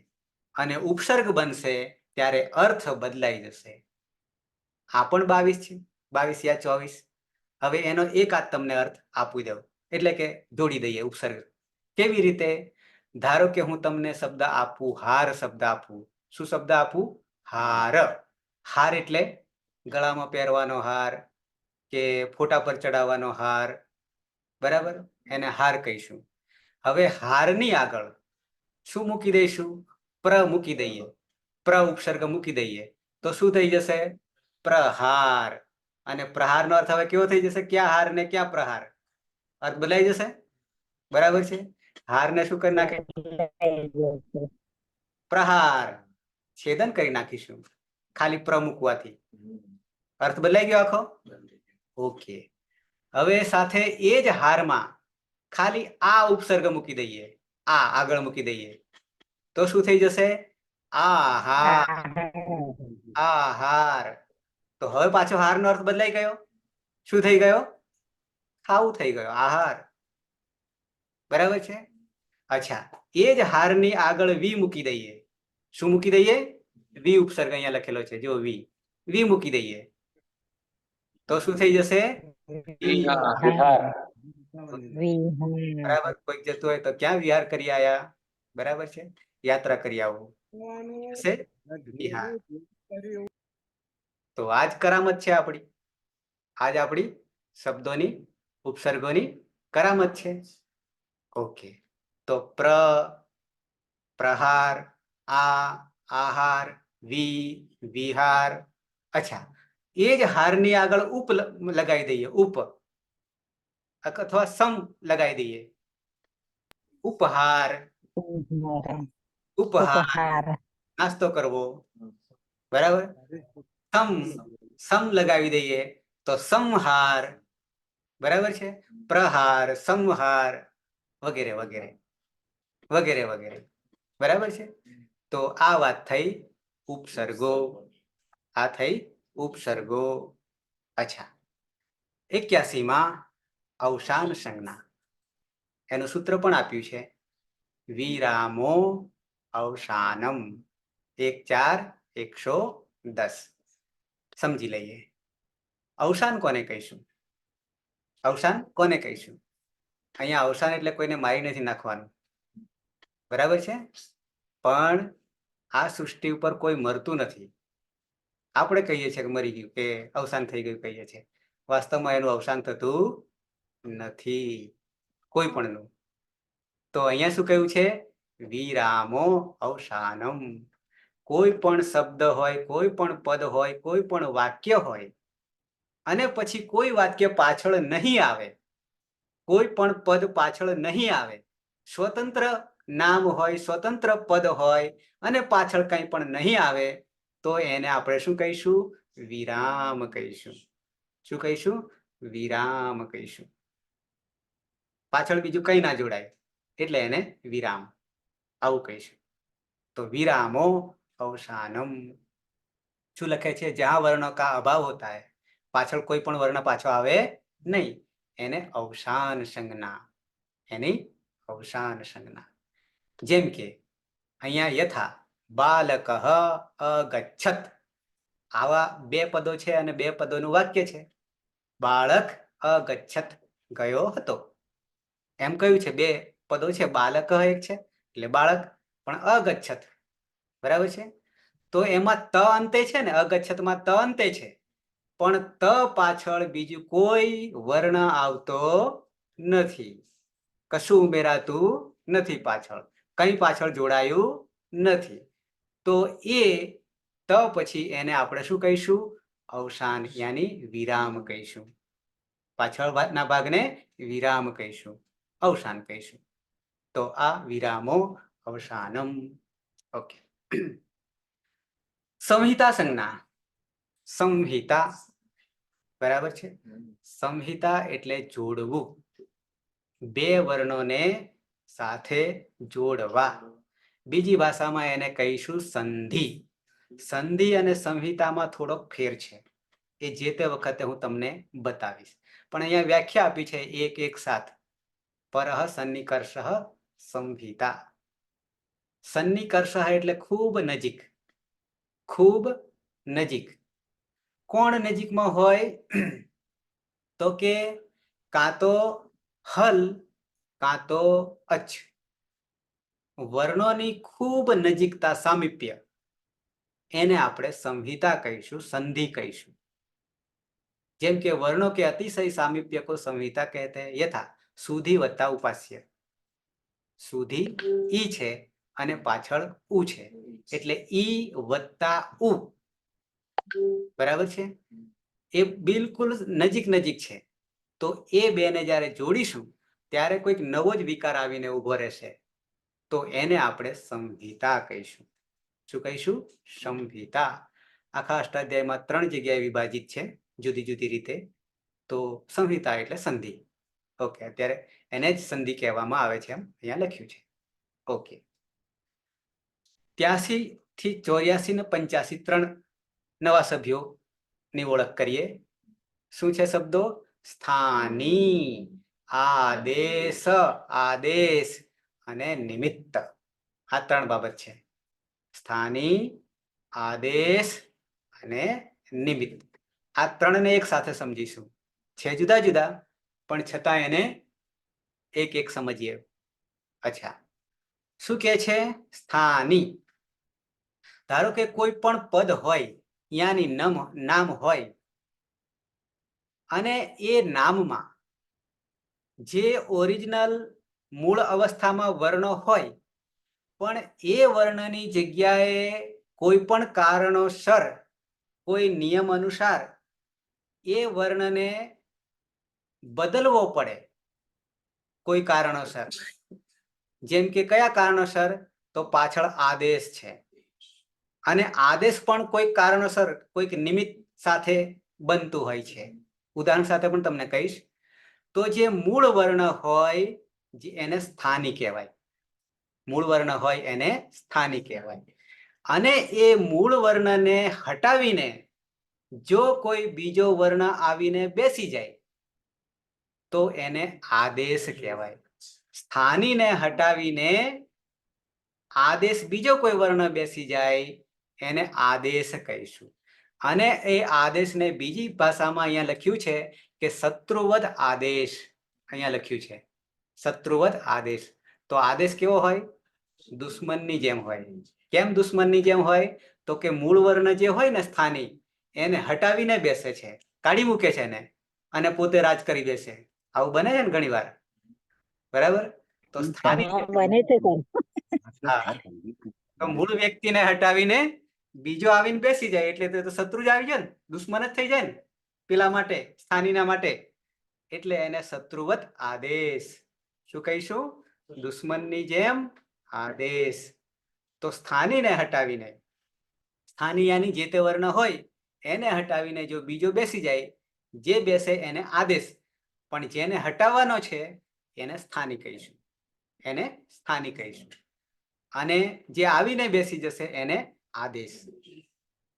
અને ઉપસર્ગ બનશે ત્યારે અર્થ બદલાઈ જશે. આ પણ 22 છે, 22 યા 24. હવે એનો એકાદ તમને અર્થ આપી દઉં, એટલે કે જોડી દઈએ ઉપસર્ગ. કેવી રીતે? ધારો કે હું તમને શબ્દ આપું, હાર શબ્દ આપું. શું શબ્દ આપું? હાર. હાર એટલે ગળામાં પહેરવાનો હાર કે ફોટા પર ચડાવવાનો હાર. બરાબર? એને હાર કહીશું. હવે હારની આગળ શું મૂકી દઈશું? પ્ર મૂકી દઈએ. પ્ર ઉપસર્ગ મૂકી દઈએ તો શું થઈ જશે? પ્રહાર. અને પ્રહારનો અર્થ હવે કેવો થઈ જશે? ક્યાં હાર ને ક્યાં પ્રહાર? અર્થ બદલાઈ જશે. બરાબર છે? હારને શું કરી નાખે? પ્રહાર. છેદન કરી નાખીશું ખાલી પ્ર મૂકવાથી. અર્થ બદલાઈ ગયો આખો? ઓકે. હવે સાથે એ જ હારમાં ખાલી આ ઉપસર્ગ મૂકી દઈએ, આ આગળ મૂકી દઈએ તો શું થઈ જશે? આહાર. આહાર. તો હવે પાછો હારનો અર્થ બદલાઈ ગયો. શું થઈ ગયો? ખાવું થઈ ગયો, આહાર. બરાબર છે? અચ્છા, એ જ હારની આગળ વી મૂકી દઈએ. શું મૂકી દઈએ? વી ઉપસર્ગ અહીંયા લખેલો છે, જો વી. વી મૂકી દઈએ તો શું થઈ જશે? બરાબર. કોઈક જતું હોય તો ક્યાં વિહાર કરી આયા? બરાબર છે? યાત્રા કરી આવું. વિહાર. તો આજ કરામત છે આપણી. આજ આપણી શબ્દોની ઉપસર્ગોની કરામત છે. ઓકે, તો પ્રહાર, આહાર, વિહાર. અચ્છા, એ જ હારની આગળ ઉપ લગાવી દઈએ, ઉપ અથવા સમ લગાવી દઈએ. ઉપહાર, ઉપહાર, નાસ્તો કરવો, બરાબર. સમ લગાવી દઈએ તો સંહાર, બરાબર છે. પ્રહાર, સંહાર, વગેરે વગેરે વગેરે વગેરે, બરાબર છે. તો આ વાત થઈ ઉપસર્ગો, આ થઈ ઉપસર્ગો. અચ્છા, 81માં અવસાન સંજ્ઞા, એનું સૂત્ર પણ આપ્યું છે, વિરામો અવસાનમ. 14110. સમજી લઈએ, અવસાન કોને કહીશું? અવસાન કોને કહીશું? અહીંયા અવસાન એટલે કોઈને મારી નથી નાખવાનું, બરાબર છે. પણ આ સૃષ્ટિ ઉપર કોઈ મરતું નથી. આપણે કહીએ છીએ કે મરી ગયું, કે અવસાન થઈ ગયું કહીએ છીએ. વાસ્તવમાં એનું અવસાન થતું નથી કોઈ પણનું. તો અહીંયા શું કહ્યું છે? વિરામો અવસાનમ. કોઈ પણ શબ્દ હોય, કોઈ પણ પદ હોય, કોઈ પણ વાક્ય હોય, અને પછી કોઈ વાક્ય પાછળ નહીં આવે, કોઈ પણ પદ પાછળ નહીં આવે, સ્વતંત્ર નામ હોય, સ્વતંત્ર પદ હોય, અને પાછળ કંઈ પણ નહીં આવે, તો એને આપણે શું કહીશું? વિરામ કહીશું. શું કહીશું? વિરામ કહીશું. પાછળ બીજું કંઈ ના જોડાય એટલે એને વિરામ, આવું કહીશું. તો વિરામો અવસાનમ. શું લખે છે? જ્યાં વર્ણ કા અભાવ હોતા હૈ, પાછળ કોઈ પણ વર્ણ પાછો આવે નહીં, એને અવસાન સંજ્ઞા, એની અવસાન સંજ્ઞા. જેમ કે અહીંયા યથા બાલક અગચ્છત, આવા બે પદો છે અને બે પદોનું વાક્ય છે. બાળક અગચ્છત, ગયો હતો, એમ કહ્યું છે. બે પદો છે, બાલક એક છે એટલે બાળક, પણ અગચ્છત, બરાબર છે. તો એમાં ત અંતે છે ને, અગચ્છતમાં ત અંતે છે, પણ ત પાછળ બીજું કોઈ વર્ણ આવતો નથી, કશું ઉમેરાતું નથી, પાછળ કંઈ પાછળ જોડાયું નથી. તો એ ત પછી એને આપણે શું કહીશું? અવસાન, યાની વિરામ કહીશું. પાછળના ભાગને વિરામ કહીશું, અવસાન કહીશું. તો આ વિરામો અવસાનમ. ઓકે. સંહિતા સંજ્ઞા, સંહિતા, બરાબર છે. સંહિતા એટલે જોડવું, બે વર્ણોને સાથે જોડવા. બીજી ભાષામાં એને કહીશું સંધિ. સંધિ અને સંહિતામાં થોડોક ફેર છે, એ જે તે વખતે હું તમને બતાવીશ. પણ અહીંયા વ્યાખ્યા આપી છે એક એક સાથ. પરહ સન્નિકર્ષ સંહિતા. સન્નિકર્ષ એટલે ખૂબ નજીક, ખૂબ નજીક. કોણ નજીકમાં હોય? તો કે કાં તો હલ કાં તો અચ્છ, વર્ણોની ખૂબ નજીકતા, સામીપ્ય, એને આપણે સંહિતા કહીશું, સંધિ કહીશું. જેમ કે વર્ણો કે અતિશય સામીપ્ય કો સંહિતા કહેતે હૈ. યથા સુધી વત્તા ઉપાસ્ય, સુધી ઈ છે અને પાછળ ઉ છે, એટલે ઈ વત્તા ઉ, બરાબર છે. એ બિલકુલ નજીક નજીક છે. તો એ બેને જ્યારે જોડીશું ત્યારે કોઈક નવો જ વિકાર આવીને ઉભો રહેશે, તો એને આપણે સંહિતા કહીશું. શું કહીશું? સંહિતા. આખા અષ્ટાધ્યાયમાં 3 જગ્યાએ વિભાજિત છે, જુદી જુદી રીતે. તો સંહિતા એટલે સંધિ. ઓકે, અત્યારે એને જ સંધિ કહેવામાં આવે છે, એમ અહીંયા લખ્યું છે. ઓકે. 83 થી 84 ને 85 3 નવા સભ્યોની ઓળખ કરીએ. શું છે શબ્દો? સ્થાની, આદેશ, આદેશ અને નિમિત્ત. આ 3 બાબત છે, સ્થાની, આદેશ અને નિમિત્ત. આ 3ને એક સાથે સમજીશું. છે જુદા જુદા, પણ છતાં એને એક એક સમજીએ. અચ્છા, શું કે છે? સ્થાની. ધારો કે કોઈ પણ પદ હોય, યાની નામ હોય, અને એ નામમાં જે ઓરિજિનલ મૂળ અવસ્થામાં વર્ણ હોય પણ એ વર્ણની જગ્યાએ કોઈ પણ કારણોસર કોઈ નિયમ અનુસાર એ વર્ણને બદલવો પડે કોઈ કારણોસર, જેમ કે કયા કારણોસર, તો પાછળ આદેશ છે અને આદેશ પણ કોઈક કારણોસર કોઈક નિમિત્ત સાથે બનતું હોય છે. ઉદાહરણ સાથે પણ તમને કહીશ. તો જે મૂળ વર્ણ હોય એને સ્થાની કહેવાય. મૂળ વર્ણ હોય એને સ્થાની કહેવાય. અને એ મૂળ વર્ણને હટાવીને જો કોઈ બીજો વર્ણ આવીને બેસી જાય તો એને આદેશ કહેવાય. સ્થાનીને હટાવીને આદેશ બીજો કોઈ વર્ણ બેસી જાય એને આદેશ કહીશું. અને એ આદેશને બીજી ભાષામાં અહીંયા લખ્યું છે કે શત્રુવદ આદેશ. અહીંયા લખ્યું છે શત્રુવદ આદેશ. તો આદેશ કેવો હોય? દુશ્મનની જેમ હોય. કેમ દુશ્મનની જેમ હોય? તો કે મૂળ વર્ણ જે હોય ને સ્થાની એને હટાવીને બેસે છે, કાઢી મૂકે છે એને, અને પોતે રાજ કરી બેસે. આવું બને છે ને ઘણી વાર, બરાબર? તો સ્થાની બને છે સર. હા, તો મૂળ વ્યક્તિને હટાવીને બીજો આવીને બેસી જાય એટલે તો શત્રુ જ આવી જાય ને, દુશ્મન જ થઈ જાય ને પેલા માટે, સ્થાનીના માટે. એટલે એને શત્રુવત આદેશ. શું કહીશું? દુશ્મનની જેમ આદેશ. તો સ્થાનીને હટાવીને, સ્થાની યાની જે તે વર્ણ હોય એને હટાવીને જો બીજો બેસી જાય, જે બેસે એને આદેશ, પણ જેને હટાવવાનો છે એને સ્થાની કહીશું. એને સ્થાની કહીશું. અને જે આવીને બેસી જશે એને આદેશ.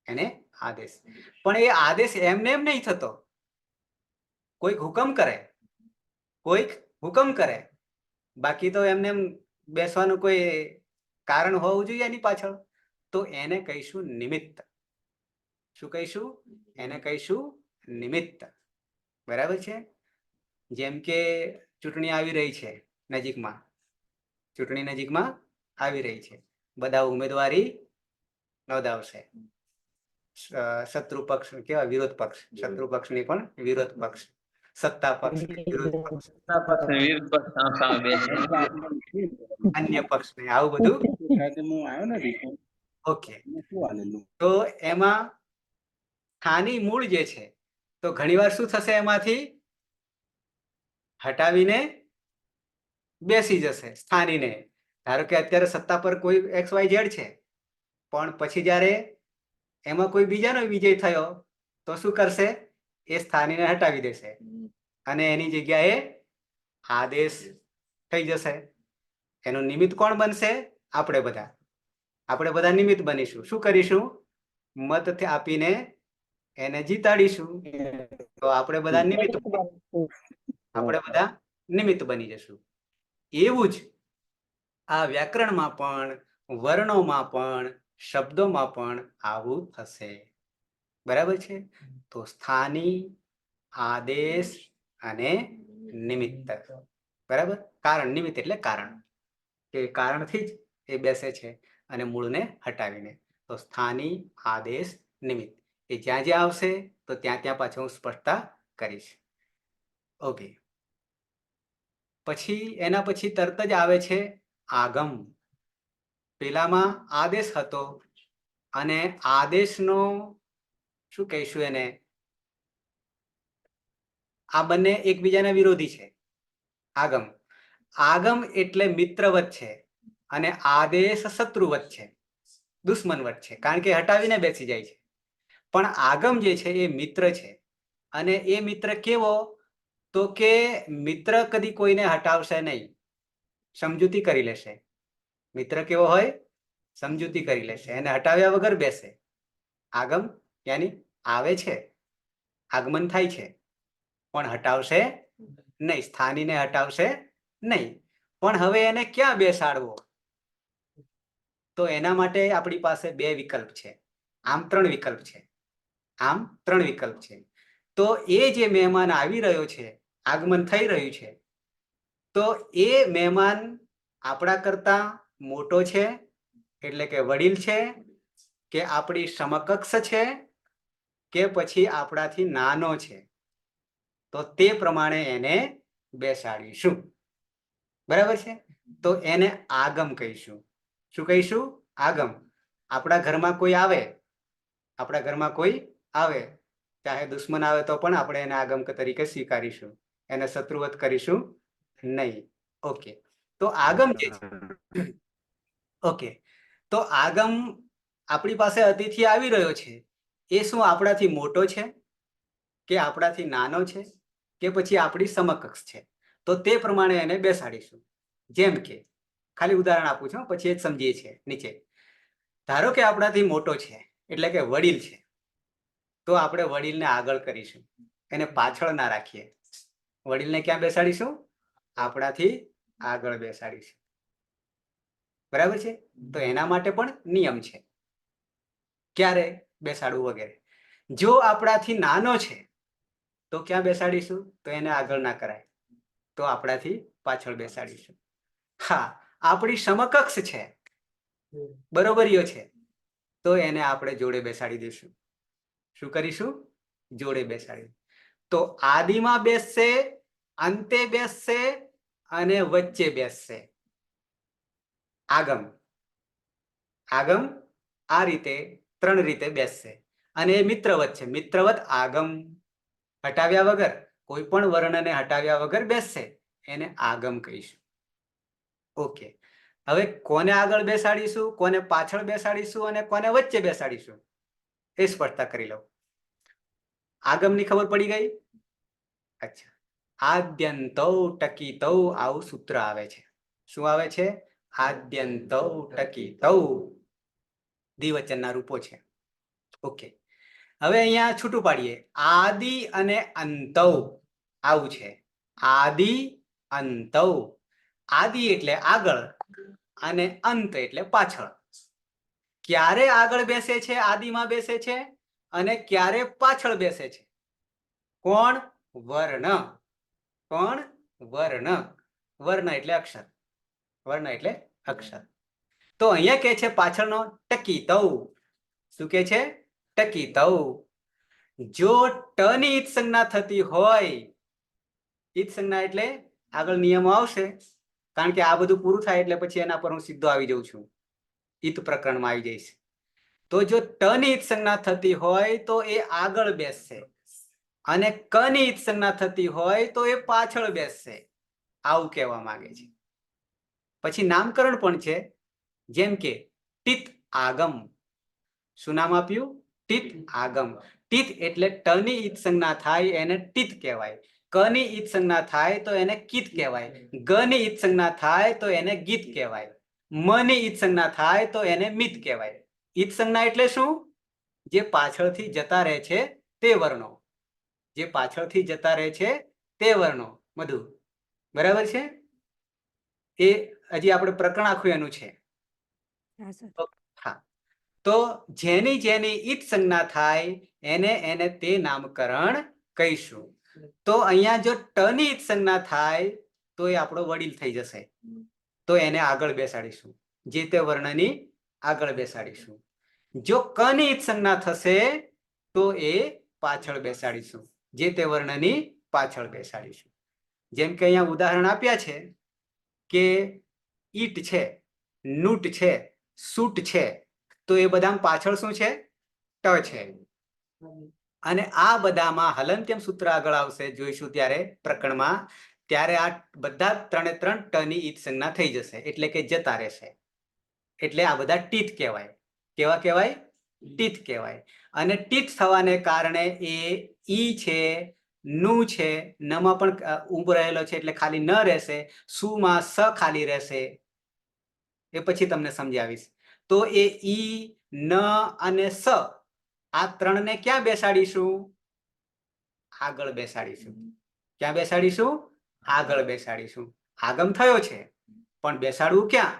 એને આદેશ. પણ એ આદેશ એમને એમ નહીં થતો. કોઈક હુકમ કરે, કોઈક હુકમ કરે. બાકી તો એમને એમ બેસવાનું કોઈ કારણ હોવું જોઈએ એની પાછળ. તો એને કહીશું નિમિત્ત. શું કહીશું? એને કહીશું નિમિત્ત. બરાબર છે? જેમ કે ચૂંટણી આવી રહી છે નજીકમાં, ચૂંટણી નજીકમાં આવી રહી છે, બધા ઉમેદવારી નોંધાવશે. શત્રુ પક્ષ કેવા? વિરોધ પક્ષ. શત્રુ પક્ષની પણ વિરોધ પક્ષ, સત્તા પક્ષ વિરોધ પક્ષ, અન્ય પક્ષ ને, આવું બધું. ઓકે. તો એમાં સ્થાની મૂળ જે છે, તો ઘણીવાર શું થશે? એમાંથી હટાવીને બેસી જશે સ્થાનીને. ધારો કે અત્યારે સત્તા પર કોઈ XYZ છે, પણ પછી જ્યારે એમાં કોઈ બીજાનો વિજય થયો તો શું કરશે? એ સ્થાનીને હટાવી દેશે અને એની જગ્યાએ આદેશ થઈ જશે. એનું નિમિત્ત કોણ બનશે? આપણે બધા. આપણે બધા નિમિત્ત બનીશું. શું કરીશું? મતથી આપીને એને જીતાડીશું. તો આપણે બધા નિમિત્ત, આપણે બધા નિમિત્ત બની જશું. એવું જ આ વ્યાકરણમાં પણ, વર્ણોમાં પણ, શબ્દોમાં પણ આવું થશે. બરાબર છે? તો સ્થાની, આદેશ અને નિમિત્ત. બરાબર? કારણ. નિમિત્ત એટલે કારણ, કે કારણથી જ એ બેસે છે અને મૂળને હટાવીને. તો સ્થાની, આદેશ, નિમિત્ત એ જ્યાં જ્યાં આવશે તો ત્યાં ત્યાં પાછળ હું સ્પષ્ટતા કરીશ. ઓકે. પછી એના પછી તરત જ આવે છે આગમ. પેલામાં આદેશ હતો અને આદેશનો શું કહીશું એને? આ બંને એકબીજાના વિરોધી છે. આગમ. આગમ એટલે મિત્રવત છે અને આદેશ શત્રુવત છે, દુશ્મનવત છે, કારણ કે હટાવીને બેસી જાય છે. પણ આગમ જે છે એ મિત્ર છે. અને એ મિત્ર કેવો? તો કે મિત્ર કદી કોઈને હટાવશે નહીં, સમજૂતી કરી લેશે. મિત્ર કેવો હોય? સમજૂતી કરી લેશે, એને હટાવ્યા વગર બેસે. આગમ યાની આવે છે, આગમન થાય છે, પણ હટાવશે નહીં, સ્થાનીને હટાવશે નહીં. પણ હવે એને ક્યાં બેસાડવો? તો એના માટે આપણી પાસે બે વિકલ્પ છે. આમ ત્રણ વિકલ્પ છે. આમ ત્રણ વિકલ્પ છે. તો એ જે મહેમાન આવી રહ્યો છે, આગમન થઈ રહ્યું છે, તો એ મહેમાન આપણા કરતા મોટો છે, એટલે કે વડીલ છે, કે આપણી સમકક્ષ છે, કે પછી આપણાથી નાનો છે, તો તે પ્રમાણે એને બેસાડીશું. બરાબર છે? તો એને આગમ કહીશું. શું કહીશું? આગમ. આપણા ઘરમાં કોઈ આવે, ચાહે દુશ્મન આવે તો પણ આપણે એને આગમ તરીકે સ્વીકારીશું, એને શત્રુવત કરીશું નહીં. ઓકે, તો આગમ જે છે, ઓકે, તો આગમ આપણી પાસે અતિથિ આવી રહ્યો છે, એ શું આપણાથી મોટો છે કે આપણાથી નાનો છે કે પછી આપણી સમકક્ષ છે? તો તે પ્રમાણે એને બેસાડીશું. જેમ કે ખાલી ઉદાહરણ આપું છું, પછી એ જ સમજીએ છીએ. નીચે ધારો કે આપણાથી મોટો છે, એટલે કે વડીલ છે, તો આપણે વડીલને આગળ કરીશું, એને પાછળ ના રાખીએ. વડીલને ક્યાં બેસાડીશું? આપણાથી આગળ બેસાડીશું. બરાબર છે? તો એના માટે પણ નિયમ છે, ક્યારે બેસાડવું વગેરે. જો આપણાથી નાનો છે તો ક્યાં બેસાડીશું? તો એને આગળ ના કરાય, તો આપણાથી પાછળ બેસાડીશું. હા, આપણી સમકક્ષ છે, બરોબરીઓ છે, તો એને આપણે જોડે બેસાડી દઈશું. શું કરીશું? જોડે બેસાડી. તો આદિમાં બેસશે, અંતે બેસશે અને વચ્ચે બેસશે. આગમ આ રીતે 3 રીતે બેસશે. અને એ મિત્રવત છે. મિત્રવત આગમ હટાવ્યા વગર, કોઈ પણ વર્ણને હટાવ્યા વગર બેસશે, એને આગમ કહીશું. ઓકે, હવે કોને આગળ બેસાડીશું, કોને પાછળ બેસાડીશું અને કોને વચ્ચે બેસાડીશું એ સ્પષ્ટતા કરી લઉં. આગમની ખબર પડી ગઈ? અચ્છા, આદ્યંતૌ ટકિતૌ આવું સૂત્ર આવે છે. શું આવે છે? આદ્યંતૌ ટકિતૌ. દ્વિવચનના રૂપો છે. ઓકે, હવે અહીંયા છૂટું પાડીએ. આદિ અને અંતૌ આવું છે. આદિ અંતૌ. આદિ એટલે આગળ અને અંત એટલે પાછળ. ક્યારે આગળ બેસે છે? આદિમાં બેસે છે અને ક્યારે પાછળ બેસે છે? કોણ? વર્ણ. કોણ? વર્ણ. વર્ણ એટલે અક્ષર. વર્ણ એટલે અક્ષર. તો અહીંયા કે છે પાછળનો ટકિતૌ. શું કે છે? ટકિતૌ. જો ટની ઈત સંજ્ઞા થતી હોય, ઈત સંજ્ઞા એટલે આગળ નિયમો આવશે, કારણ કે આ બધું પૂરું થાય એટલે પછી એના પર હું સીધો આવી જાઉં છું, ઈત પ્રકરણમાં આવી જઈશ. તો જો ટની ઈત સંજ્ઞા થતી હોય તો એ આગળ બેસશે અને કની ઈત સંજ્ઞા થતી હોય તો એ પાછળ બેસશે. આવું કહેવા માંગે છે. પછી નામકરણ પણ છે, જેમ કે ટિત આગમ. શું નામ આપ્યું? ટિત આગમ. ટિત એટલે ટની ઈત સંજ્ઞા થાય એને ટિત કહેવાય. કની ઈત સંજ્ઞા થાય તો એને કિત કહેવાય. ગની ઈત સંજ્ઞા થાય તો એને ગીત કહેવાય. મની ઈત સંજ્ઞા થાય તો એને મિત કહેવાય. ઈત સંજ્ઞા એટલે શું? જે પાછળથી જતા રહે છે તે વર્ણો. જે પાછળથી જતા રહે છે તે વર્ણો. મધુ બરાબર છે? એ હજી આપણે પ્રકરણ આખું એનું છે. હા, તો જેની જેની ઈત સંજ્ઞા થાય એને તે નામકરણ કહીશું. તો અહીંયા જો ટની ઈત સંજ્ઞા થાય તો એ આપણો વડીલ થઈ જશે, તો એને આગળ બેસાડીશું, જે તે વર્ણની આગળ બેસાડીશું. જો કની ઈત સંજ્ઞા થશે તો એ પાછળ બેસાડીશું, જે તે વર્ણની પાછળ બેસાડીશું. જેમ કે અહીંયા ઉદાહરણ આપ્યા છે કે ઈટ છે, નૂટ છે, સૂટ છે, તો એ બધામાં પાછળ શું છે? ટ છે. અને આ બધામાં હલંત્યમ સૂત્ર આગળ આવશે, જોઈશું ત્યારે પ્રકરણમાં, ત્યારે આ બધા 3 ટની ઈત સંજ્ઞા થઈ જશે, એટલે કે જતા રહેશે. એટલે આ બધા ટીથ કહેવાય. કેવા કહેવાય? ટીથ કહેવાય. અને ટીથ થવાને કારણે એ ઈ છે, નું છે, નમાં પણ ઊભો રહેલો છે એટલે ખાલી ન રહેશે, સુમાં સ ખાલી રહેશે. એ પછી તમને સમજાવીશ. તો એ ઈ, ન અને સ આ 3ને ક્યાં બેસાડીશું? આગળ બેસાડીશું. ક્યાં બેસાડીશું? આગળ બેસાડીશું. આગમ થયો છે, પણ બેસાડવું ક્યાં?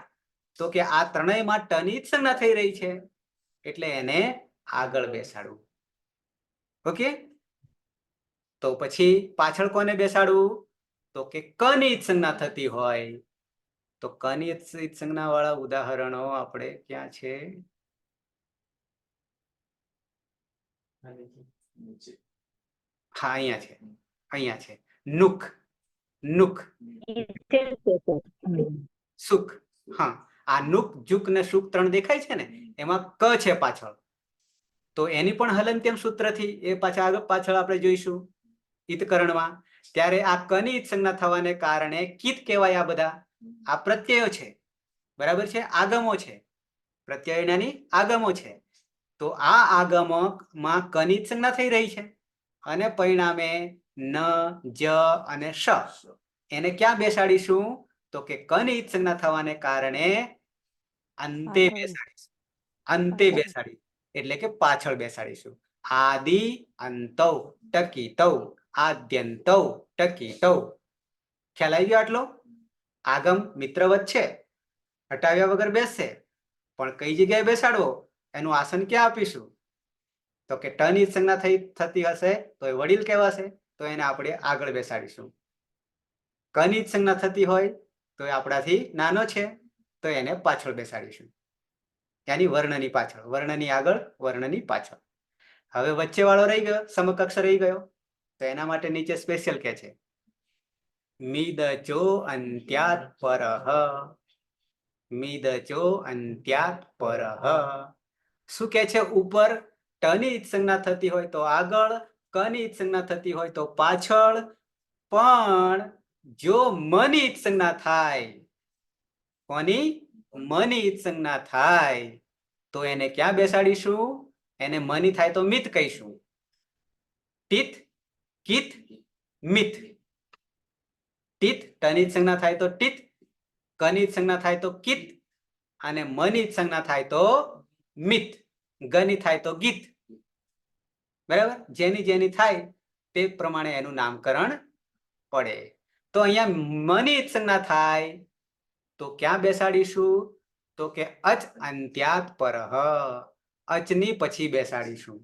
તો કે આ ત્રણેયમાં ટની જ સંજ્ઞા થઈ રહી છે, એટલે એને આગળ બેસાડવું. ઓકે, તો પછી પાછળ કોને બેસાડવું? તો કે કની જ સંજ્ઞા થતી હોય. તો કની જ સંજ્ઞા વાળા ઉદાહરણો આપણે ક્યાં છે? હા, અહીંયા છે. અહીંયા છે. નુક. નુક, ઈ છે તે સર. સુક. હા, આ નુક, જુક ને સુક 3 દેખાય છે ને, એમાં ક છે પાછળ, તો એની પણ હલંત્યમ સૂત્રથી એ પાછળ આપણે જોઈશું ઈતકરણમાં. ત્યારે આ કની ઈત સંજ્ઞા થવાને કારણે કીત કહેવાય. આ બધા આ પ્રત્યયો છે, બરાબર છે, આગમો છે, પ્રત્યયનાની આગમો છે. તો આ આગમમાં કની ઈત સંજ્ઞા થઈ રહી છે અને પરિણામે ન, જ અને શ એને ક્યાં બેસાડીશું? તો કે કની ઈત સંજ્ઞા થવાને કારણે અંતે પાછળ. બેસાડીશું. અંતે પાછળ. બેસાડી એટલે કે પાછળ બેસાડીશું. આદિ અંતૌ ટકીતૌ આદ્યંતૌ ટકીતૌ. ખ્યાલ આવી ગયો આટલો? આગમ મિત્રવત છે, હટાવ્યા વગર બેસશે, પણ કઈ જગ્યાએ બેસાડવો એનું આસન ક્યાં આપીશું? તો કે ટની સંજ્ઞા થતી હશે તો એ વડીલ કહેવાશે, તો એને આપણે આગળ બેસાડીશું. કની સંજ્ઞા થતી હોય તો એ આપણાથી નાનો છે, તો એને પાછળ બેસાડીશું. ત્યાંની વર્ણની પાછળ, વર્ણની આગળ, વર્ણની પાછળ. હવે વચ્ચે વાળો રહી ગયો, સમકક્ષ રહી ગયો, તો એના માટે નીચે સ્પેશિયલ કે છે મીદચો અંત્યાત પરહ. મીદચો અંત્યાત પરહ. શું કે છે? ઉપર ટની ઈત સંજ્ઞા થતી હોય તો આગળ, કની ઈત સંજ્ઞા થતી હોય તો પાછળ, પણ જો મની ઈત સંજ્ઞા થાય, કોની? મની ઈત સંજ્ઞા થાય તો એને ક્યાં બેસાડીશું? એને મની થાય તો મિત કહીશું. તિત, કિત, મિત. તિત ટની ઈત સંજ્ઞા થાય તો તિત, કની ઈત સંજ્ઞા થાય તો કિત, અને મની ઈત સંજ્ઞા થાય તો મિત, ગની થાય તો ગીત. બરાબર? જેની જેની થાય તે પ્રમાણે એનું નામકરણ પડે. તો અહીંયા મની ઈત સંજ્ઞા થાય તો ક્યાં બેસાડીશું? તો કે અચ અંત્યાત પરહ. અચની પછી બેસાડીશું.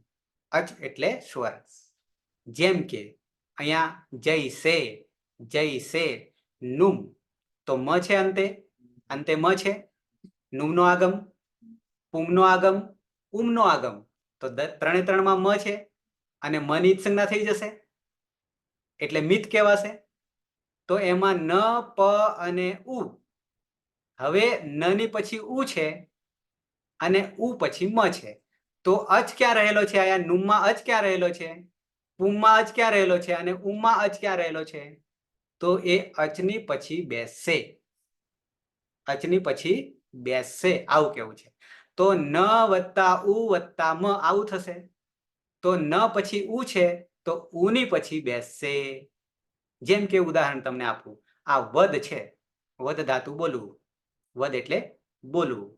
અચ એટલે સ્વર. જેમ કે અહીંયા જૈસે, જૈસે, નુમ, તો મ છે અંતે, અંતે મ છે, નુમનો આગમ, પુમનો આગમ, ઉમનો આગમ, તો 3 માં મ છે અને મની ઈત સંજ્ઞા થઈ જશે એટલે મિત કહેવાશે. તો એમાં ન, પ અને ઉ. હવે ન ની પછી ઉ છે અને ઉ પછી મ છે, તો અચ ક્યાં રહેલો છે? આયા નુમમાં અચ ક્યાં રહેલો છે? પુમમાં અચ ક્યાં રહેલો છે? અને ઉમમાં અચ ક્યાં રહેલો છે? તો એ અચની પછી બેસશે. અચની પછી બેસશે, આવું કેવું છે. તો ન વત્તા ઉ વત્તા મ આવું થશે. તો ન પછી ઉ છે તો ઉ ની પછી બેસશે. જેમ કે ઉદાહરણ તમને આપું, આ વદ છે, વદ ધાતુ બોલવું, વદ એટલે બોલવું.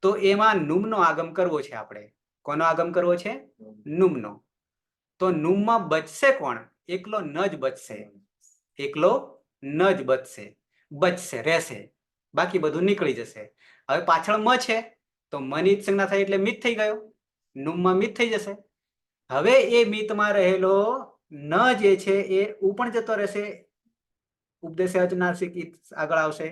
તો એમાં નુમનો આગમ કરવો છે આપણે. કોનો આગમ કરવો છે? નુમનો. તો નુમમાં બચશે કોણ? એકલો ન જ બચશે. એકલો ન જ બચશે, બચશે, રહેશે, બાકી બધું નીકળી જશે. હવે પાછળ મ છે તો મની ઈત સંજ્ઞા થાય એટલે મિત થઈ ગયો, નુમમાં મિત થઈ જશે. હવે એ મિતમાં રહેલો ન જે છે એ ઉ પણ જતો રહેશે, ઉપદેશે અજનાસિક આગળ આવશે.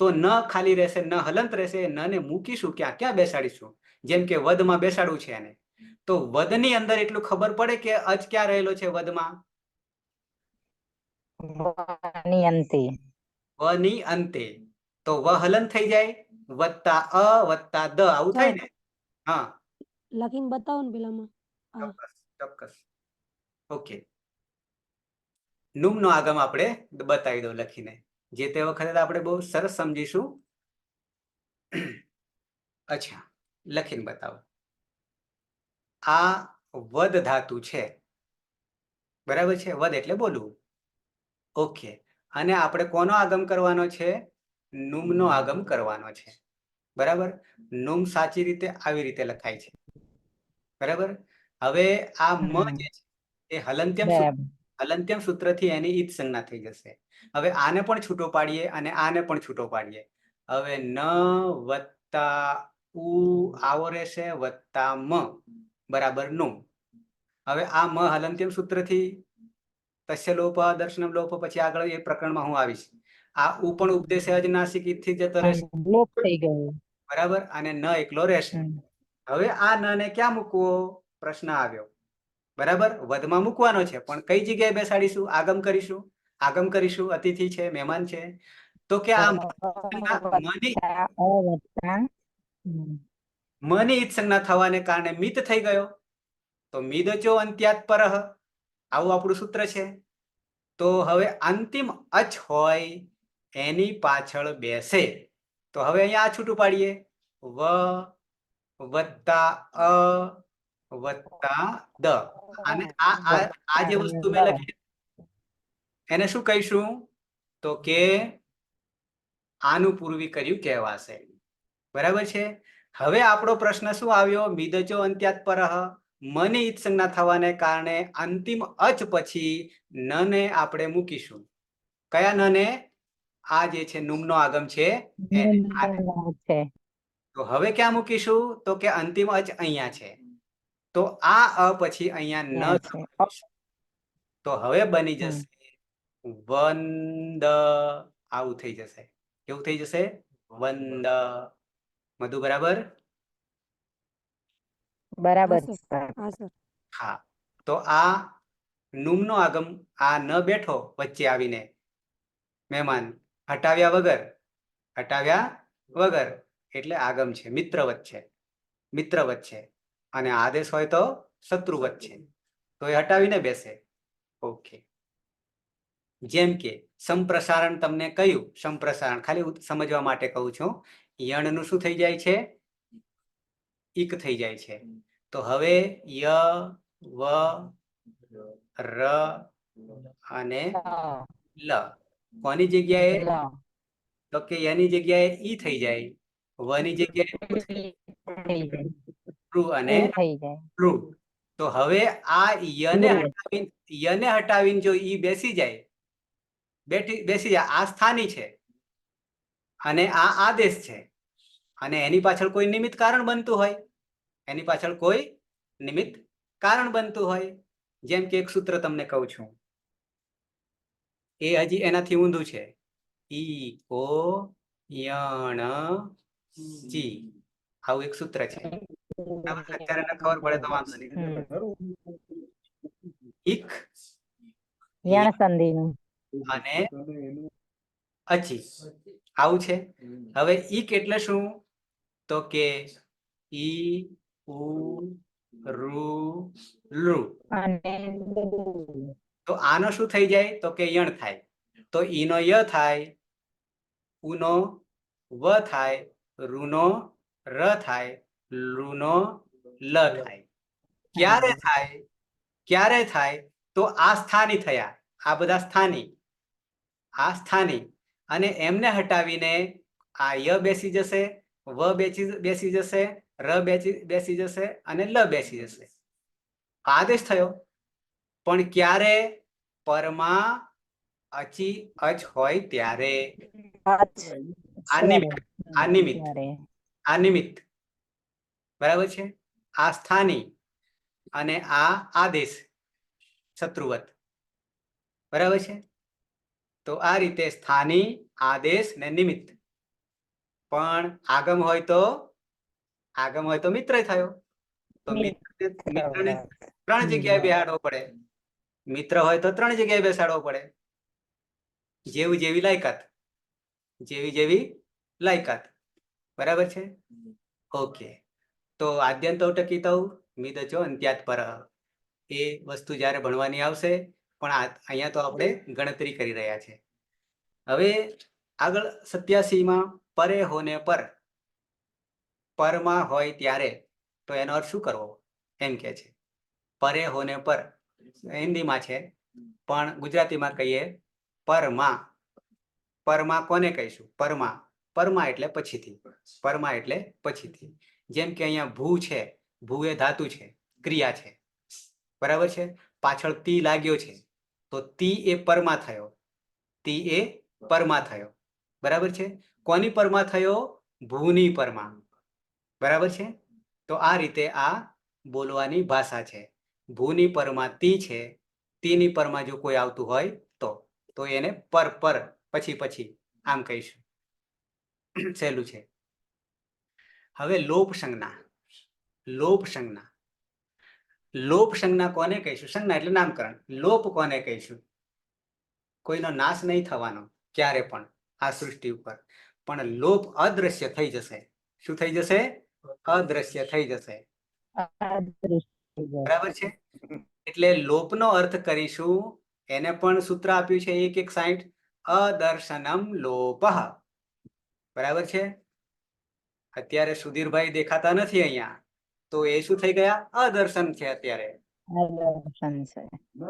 તો ન ખાલી રહેશે, ન હલંત રહેશે. ન ને મૂકીશું ક્યાં? ક્યાં બેસાડીશું? જેમ કે વદમાં બેસાડવું છે એને, તો વદની અંદર એટલું ખબર પડે કે અચ ક્યાં રહેલો છે વદમાં? ની અંતે. વની અંતે. તો વ હલંત થઈ જાય, વત્તા અ વત્તા દ, આવું થાય ને? હા, લખીને બતાવો ને પેલામાં. ચોક્કસ, ચોક્કસ. ઓકે, નુમનો આગમ આપણે બતાવી દઉં લખીને. જે તે વખતે આપણે બહુ સરસ સમજીશું. અચ્છા, લખીને બતાવો. આ વદ ધાતુ છે, બરાબર છે? વદ એટલે બોલવું. ઓકે, અને આપણે કોનો આગમ કરવાનો છે? નુમનો આગમ કરવાનો છે. બરાબર? નુમ સાચી રીતે આવી રીતે લખાય છે. બરાબર? હવે આ મ જે છે એ હલંત્યમ બરાબર. હલંત્યમ સૂત્રથી એની ઈત સંજ્ઞા થઈ જશે. હવે આને પણ છૂટો પાડીએ અને આને પણ છૂટો પાડીએ. હવે ન વત્તા ઉ આવો રહેશે વત્તા મ બરાબર નુમ. હવે આ મ હલંત્યમ સૂત્રથી તસ્ય લોપ દર્શનમ લોપ, પછી આગળ એ પ્રકરણમાં હું આવીશ. આ ઉ પણ ઉપદેશે અજનાસિક ઈતથી જતો રહેશે, લોપ થઈ ગયો. બરાબર, અને ન એકલો રહેશે. હવે આ ન ને ક્યાં મૂકવો? પ્રશ્ન આવ્યો. બરાબર, વધમાં મૂકવાનો છે, પણ કઈ જગ્યાએ બેસાડીશું? આગમ કરીશું આગમ કરીશું, અતિથિ છે, મહેમાન છે, તો કે આ મની મની ઈત્સંજ્ઞા થવાને કારણે મિત થઈ ગયો, તો મિદચો અંત્યાત પરહ, આવું આપણું સૂત્ર છે. તો હવે અંતિમ અચ હોય એની પાછળ બેસે, તો હવે અહીંયા આ છૂટું પાડીએ, વ વત્તા અ વત્તા દ, અને આ જે વસ્તુ મેં લખી એને શું કહીશું, તો કે આનું પૂર્વી કર્યું કહેવાશે. બરાબર છે. હવે આપણો પ્રશ્ન શું આવ્યો, મિદચો અંત્યાત પરહ, મની ઈત્સંજ્ઞા થવાને કારણે અંતિમ અચ પછી નને આપણે મૂકીશું. કયા નને? આ જે છે નુમનો આગમ છે એને. છે. તો હવે ક્યાં મૂકીશું, તો કે અંતિમ અચ અહીંયા છે, તો આ અ પછી અહીંયા ન છે. તો હવે બની જશે વંદ, આવું થઈ જશે. કેવું થઈ જશે? વંદ. મધુ બરાબર? બરાબર હા સર. હા સર. હા. તો આ નુમનો આગમ, આ ન બેઠો વચ્ચે આવીને, મહેમાન હટાવ્યા વગર એટલે આગમ છે, મિત્રવત છે, મિત્રવત છે. અને આદેશ હોય તો શત્રુવત છે, તો એ હટાવીને બેસે. ઓકે. જેમ કે સંપ્રસારણ તમને કહ્યું, સંપ્રસારણ ખાલી સમજવા માટે કહું છું, યણનું શું થઈ જાય છે? ઈક થઈ જાય છે. તો હવે ય વ ર અને લ કોની જગ્યાએ? તો કે યની જગ્યાએ ઈ થઈ જાય, વની જગ્યાએ ઉ થઈ જાય, ઋ અને ઋ. તો હવે આ યને હટાવીને જો ઈ બેસી જાય, આ સ્થાની છે અને આ આદેશ છે, અને એની પાછળ કોઈ નિમિત્ત કારણ બનતું હોય, એની પાછળ કોઈ નિમિત્ત કારણ બનતું હોય, જેમ કે એક સૂત્ર તમને કહું છું, એ હજી એનાથી ઊંધું છે. ઈ કો યણ ચી, આવું એક સૂત્ર છે. અત્યારે ન ખબર પડે તો વાંધો નહીં. ઈક યણ સંધિનું અને અચી, આવું છે. હવે ઈક એટલે શું? તો કે ઈ ઉ રૂ લુ. તો આનો શું થઈ જાય? તો કે યણ થાય. તો ઈનો ય થાય, ઉનો વ થાય, રૂનો ર થાય, લુનો લ થાય. ક્યારે થાય? તો આ સ્થાની થયા, આ બધા સ્થાની, આ સ્થાની, અને એમને હટાવીને આ ય બેસી જશે, વ બેસી જશે, ર બેસી જશે અને લ બેસી જશે. આદેશ થયો. પણ ક્યારે? પરમાં અચી અચ હોય ત્યારે. આ નિમિત્ત. બરાબર છે. આ સ્થાની અને આ આદેશ શત્રુવત. બરાબર છે. તો આ રીતે સ્થાની, આદેશ ને નિમિત્ત. પણ આગમ હોય તો મિત્ર થયો. તો મિત્રને 3 જગ્યાએ બેહાડવો પડે. મિત્ર હોય તો 3 જગ્યાએ બેસાડવો પડે. જેવી લાયકાત. બરાબર છે. ઓકે. તો આદ્યંતો ટકિતૌ મિદચો અંત્યાત પરઃ, એ વસ્તુ જ્યારે ભણવાની આવશે, પણ અહીંયા તો આપણે ગણતરી કરી રહ્યા છે. હવે આગળ 87માં પરે હોને પર, પરમાં હોય ત્યારે, તો એનો અર્થ શું કરવો એમ કે છે. પરે હોને પર હિન્દીમાં છે, પણ ગુજરાતીમાં કહીએ પરમાં. પરમાં કોને કહીશું? પરમાં એટલે પછીથી. જેમ કે અહીંયા ભૂ છે, ભૂ એ ધાતુ છે, ક્રિયા છે. બરાબર છે. પાછળ તી લાગ્યો છે, તો તી એ પરમાં થયો. બરાબર છે. કોની પરમાં થયો? ભૂની પરમાં. બરાબર છે. તો આ રીતે આ બોલવાની ભાષા છે. ભૂની પરમાં તી છે, તીની પરમાં જો કોઈ આવતું હોય તો એને પર પછી આમ કહીશું. સહેલું છે. હવે લોપ સંજ્ઞા કોને કહીશું? સંજ્ઞા એટલે નામકરણ. લોપ કોને કહીશું? કોઈનો નાશ નહીં થવાનો ક્યારે પણ આ સૃષ્ટિ ઉપર, પણ લોપ અદ્રશ્ય થઈ જશે. શું થઈ જશે? અદ્રશ્ય થઈ જશે. બરાબર છે? એટલે લોપનો અર્થ કરીશું, એને પણ સૂત્ર આપ્યું છે 1:160, અદર્શનમ લોપઃ. બરાબર છે? અત્યારે સુધીરભાઈ દેખાતા નથી અહીંયા, તો એ શું થઈ ગયા? અદર્શન છે અત્યારે. દર્શન છે.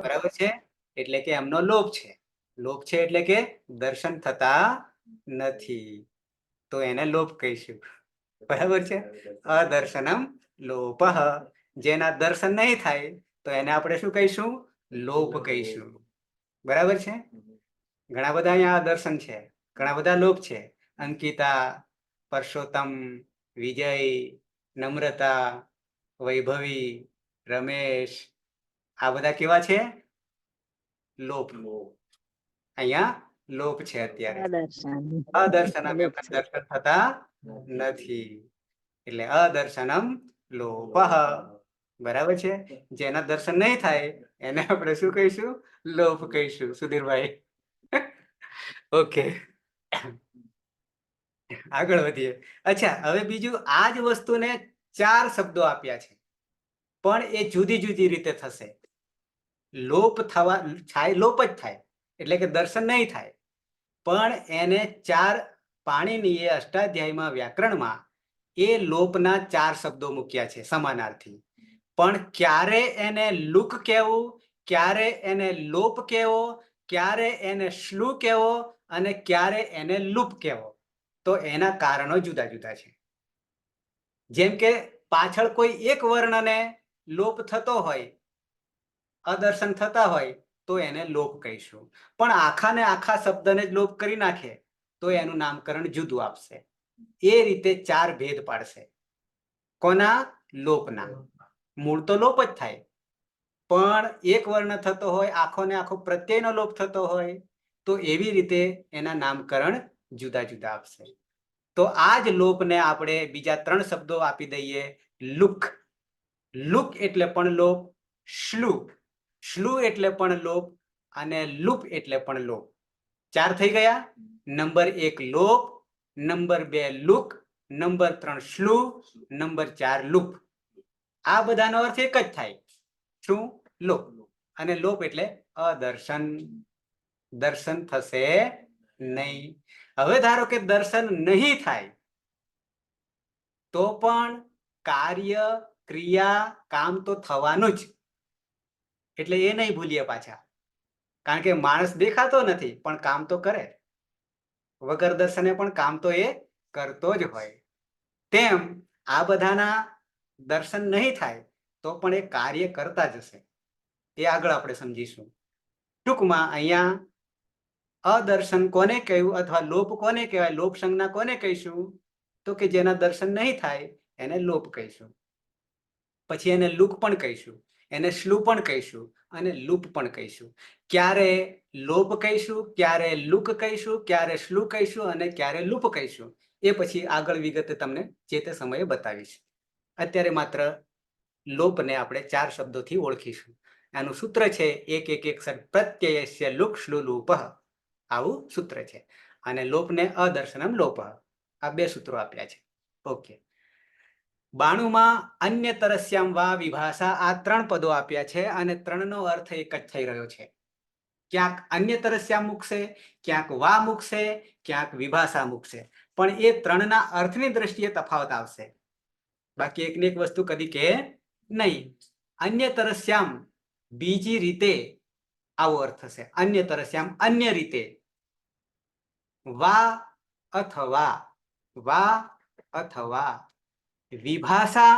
બરાબર છે? એટલે કે એમનો લોપ છે. લોપ છે એટલે કે દર્શન થતા નથી, તો એને લોપ કહીશું. બરાબર છે? અદર્શનમ લોપઃ. જેના દર્શન નહીં થાય તો એને આપણે શું કહીશું? લોપ કહીશું. બરાબર છે? ઘણા બધા અહીંયા દર્શન છે, ઘણા બધા લોપ છે. અંકિતા, પરસોત્તમ, વિજય, નમ્રતા, વૈભવી, રમેશ, આ બધા કેવા છે? લોપ. અહીંયા લોપ છે અત્યારે. અદર્શનમ એમના દર્શન થતા નથી, એટલે અદર્શનમ લોપઃ. બરાબર છે? જેના દર્શન નહીં થાય એને આપણે શું કહીશું? લોપ કહીશું. સુધીરભાઈ, ઓકે, આગળ વધીએ. અચ્છા, હવે બીજું, આ જ વસ્તુને 4 શબ્દો આપ્યા છે, પણ એ જુદી જુદી રીતે થશે. લોપ થવા થાય, લોપ જ થાય એટલે કે દર્શન નહીં થાય, પણ એને 4 પાણીનીએ અષ્ટાધ્યાયમાં વ્યાકરણમાં એ લોપના 4 શબ્દો મૂક્યા છે સમાનાર્થી. પણ ક્યારે એને લુક કહેવું, ક્યારે એને લોપ કહેવો, ક્યારે એને શ્લુ કહેવો અને ક્યારે એને લુપ કહેવો, તો એના કારણો જુદા જુદા છે. જેમ કે પાછળ કોઈ એક વર્ણને લોપ થતો હોય, અદર્શન થતા હોય, તો એને લોપ કહીશું. પણ આખાને આખા શબ્દને જ લોપ કરી નાખે તો એનું નામકરણ જુદું આપશે. એ રીતે 4 ભેદ પાડશે. કોના? લોપના. મૂળ તો લોપ જ થાય, પણ એક વર્ણ થતો હોય, આખો ને આખો પ્રત્યયનો લોપ થતો હોય, તો એવી રીતે એના નામકરણ જુદા જુદા આપશે. તો આ જ લોપને આપણે બીજા 3 શબ્દો આપી દઈએ. લુક. લુક એટલે પણ લોપ, શ્લુ, શ્લુ એટલે પણ લોપ અને લુપ એટલે પણ લોપ. 4 થઈ ગયા. નંબર 1 લોપ, નંબર 2 લુક, નંબર 3 શ્લુ, નંબર 4 લુપ. આ બધાનો અર્થ એક જ થાય. શું? લોપ. અને લોપ એટલે અદર્શન. દર્શન થશે નહીં. હવે ધારો કે દર્શન નહીં થાય તો પણ કાર્ય, ક્રિયા, કામ તો થવાનું જ. એટલે એ નહીં ભૂલીએ પાછા, કારણ કે માણસ દેખાતો નથી પણ કામ તો કરે. વગર દર્શને પણ કામ તો એ કરતો જ હોય. તેમ આ બધાના દર્શન નહીં થાય તો પણ એ કાર્ય કરતા જ હશે. એ આગળ આપણે સમજીશું. ટૂંકમાં અહીંયા અદર્શન કોને કહ્યું અથવા લોપ કોને કહેવાય, લોપ સંજ્ઞા કોને કહીશું? તો કે જેના દર્શન નહીં થાય એને લોપ કહીશું. પછી એને લુક પણ કહીશું, એને શ્લુ પણ કહીશું અને લુપ પણ કહીશું. ક્યારે લોપ કહીશું, ક્યારે લુક કહીશું, ક્યારે શ્લુ કહીશું અને ક્યારે લુપ કહીશું, એ પછી આગળ વિગતે તમને જે તે સમયે બતાવીશ. અત્યારે માત્ર લોપને આપણે 4 શબ્દોથી ઓળખીશું. આનું સૂત્ર છે 1:161 પ્રત્યયસ્ય લુક શ્લુ લુપઃ. આવું સૂત્ર છે. અને લોપને અદર્શનમ લોપઃ. આ 2 સૂત્રો આપ્યા છે. ઓકે. 92માં અન્યતરસ્યામ વા વિભાષા, આ 3 પદો આપ્યા છે અને 3નો અર્થ એક જ થઈ રહ્યો છે. ક્યાંક અન્યતરસ્યામ મૂકશે, ક્યાંક વા મૂકશે, ક્યાંક વિભાષા મૂકશે, પણ એ 3ના અર્થની દ્રષ્ટિએ તફાવત આવશે. બાકી એકની એક વસ્તુ કદી કે નહીં. અન્યતરસ્યામ બીજી રીતે, આવો અર્થ થશે. અન્યતરસ્યામ અન્ય રીતે. વા અથવા, વા અથવા વિભાષા,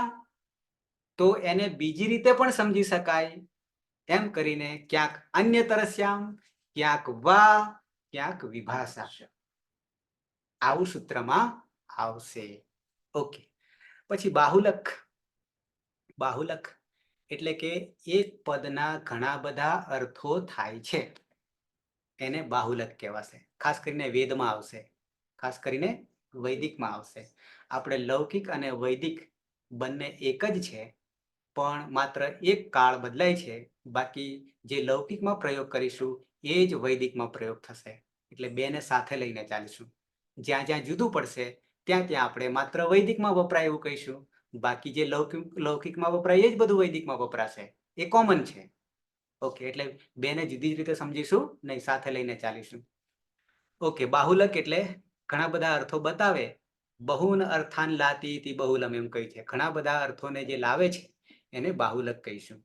તો એને બીજી રીતે પણ સમજી શકાય. એમ કરીને ક્યાંક અન્યતરસ્યામ, ક્યાંક વા, ક્યાંક વિભાષા, આવું સૂત્રમાં આવશે. ઓકે. પછી બાહુલક. બાહુલક એટલે કે એક પદના ઘણા બધા અર્થો થાય છે, એને બાહુલક કહેવાશે. ખાસ કરીને વેદમાં આવશે, ખાસ કરીને વૈદિકમાં આવશે. આપણે લૌકિક અને વૈદિક બંને એક જ છે, પણ માત્ર એક કાળ બદલાય છે. બાકી જે લૌકિકમાં પ્રયોગ કરીશું એ જ વૈદિકમાં પ્રયોગ થશે. એટલે બેને સાથે લઈને ચાલીશું. જ્યાં જ્યાં જુદું પડશે ત્યાં ત્યાં આપણે માત્ર વૈદિકમાં વપરાય એવું કહીશું. બાકી જે લૌકિકમાં વપરાય એ જ બધું વૈદિકમાં વપરાશે. એ કોમન છે. ઓકે, એટલે બેને જુદી જ રીતે સમજીશું નહીં, સાથે લઈને ચાલીશું. ઓકે, બાહુલક એટલે ઘણા બધા અર્થો બતાવે. બહુન અર્થાન લાતી તી બહુલમ એમ કહી છે. ઘણા બધા અર્થોને જે લાવે છે એને બાહુલક કહીશું.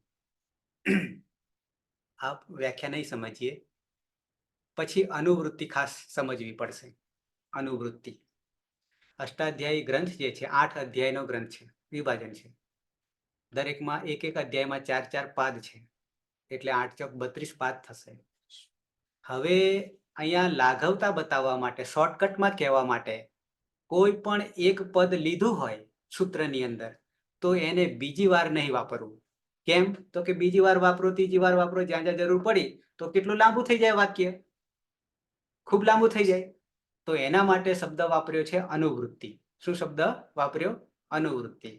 આ વ્યાખ્યા નહીં સમજીએ. પછી અનુવૃત્તિ ખાસ સમજવી પડશે. અનુવૃત્તિ અષ્ટાધ્યાયી ગ્રંથ જે છે 8 અધ્યાયનો ગ્રંથ છે, વિભાજન છે. દરેકમાં એક અધ્યાયમાં 4 પાદ છે, એટલે 8 ચોક 32 પાદ થશે. હવે અહીંયા લાઘવતા બતાવવા માટે, શોર્ટકટમાં કહેવા માટે, કોઈ પણ એક પદ લીધું હોય સૂત્રની અંદર તો એને બીજી વાર નહીં વાપરવું. કેમ? તો કે બીજી વાર વાપરો, ત્રીજી વાર વાપરો, જ્યાં જ્યાં જરૂર પડી તો કેટલું લાંબુ થઈ જાય વાક્ય, ખૂબ લાંબુ થઈ જાય. તો એના માટે શબ્દ વાપર્યો છે અનુવૃત્તિ. શું શબ્દ વાપર્યો? અનુવૃત્તિ.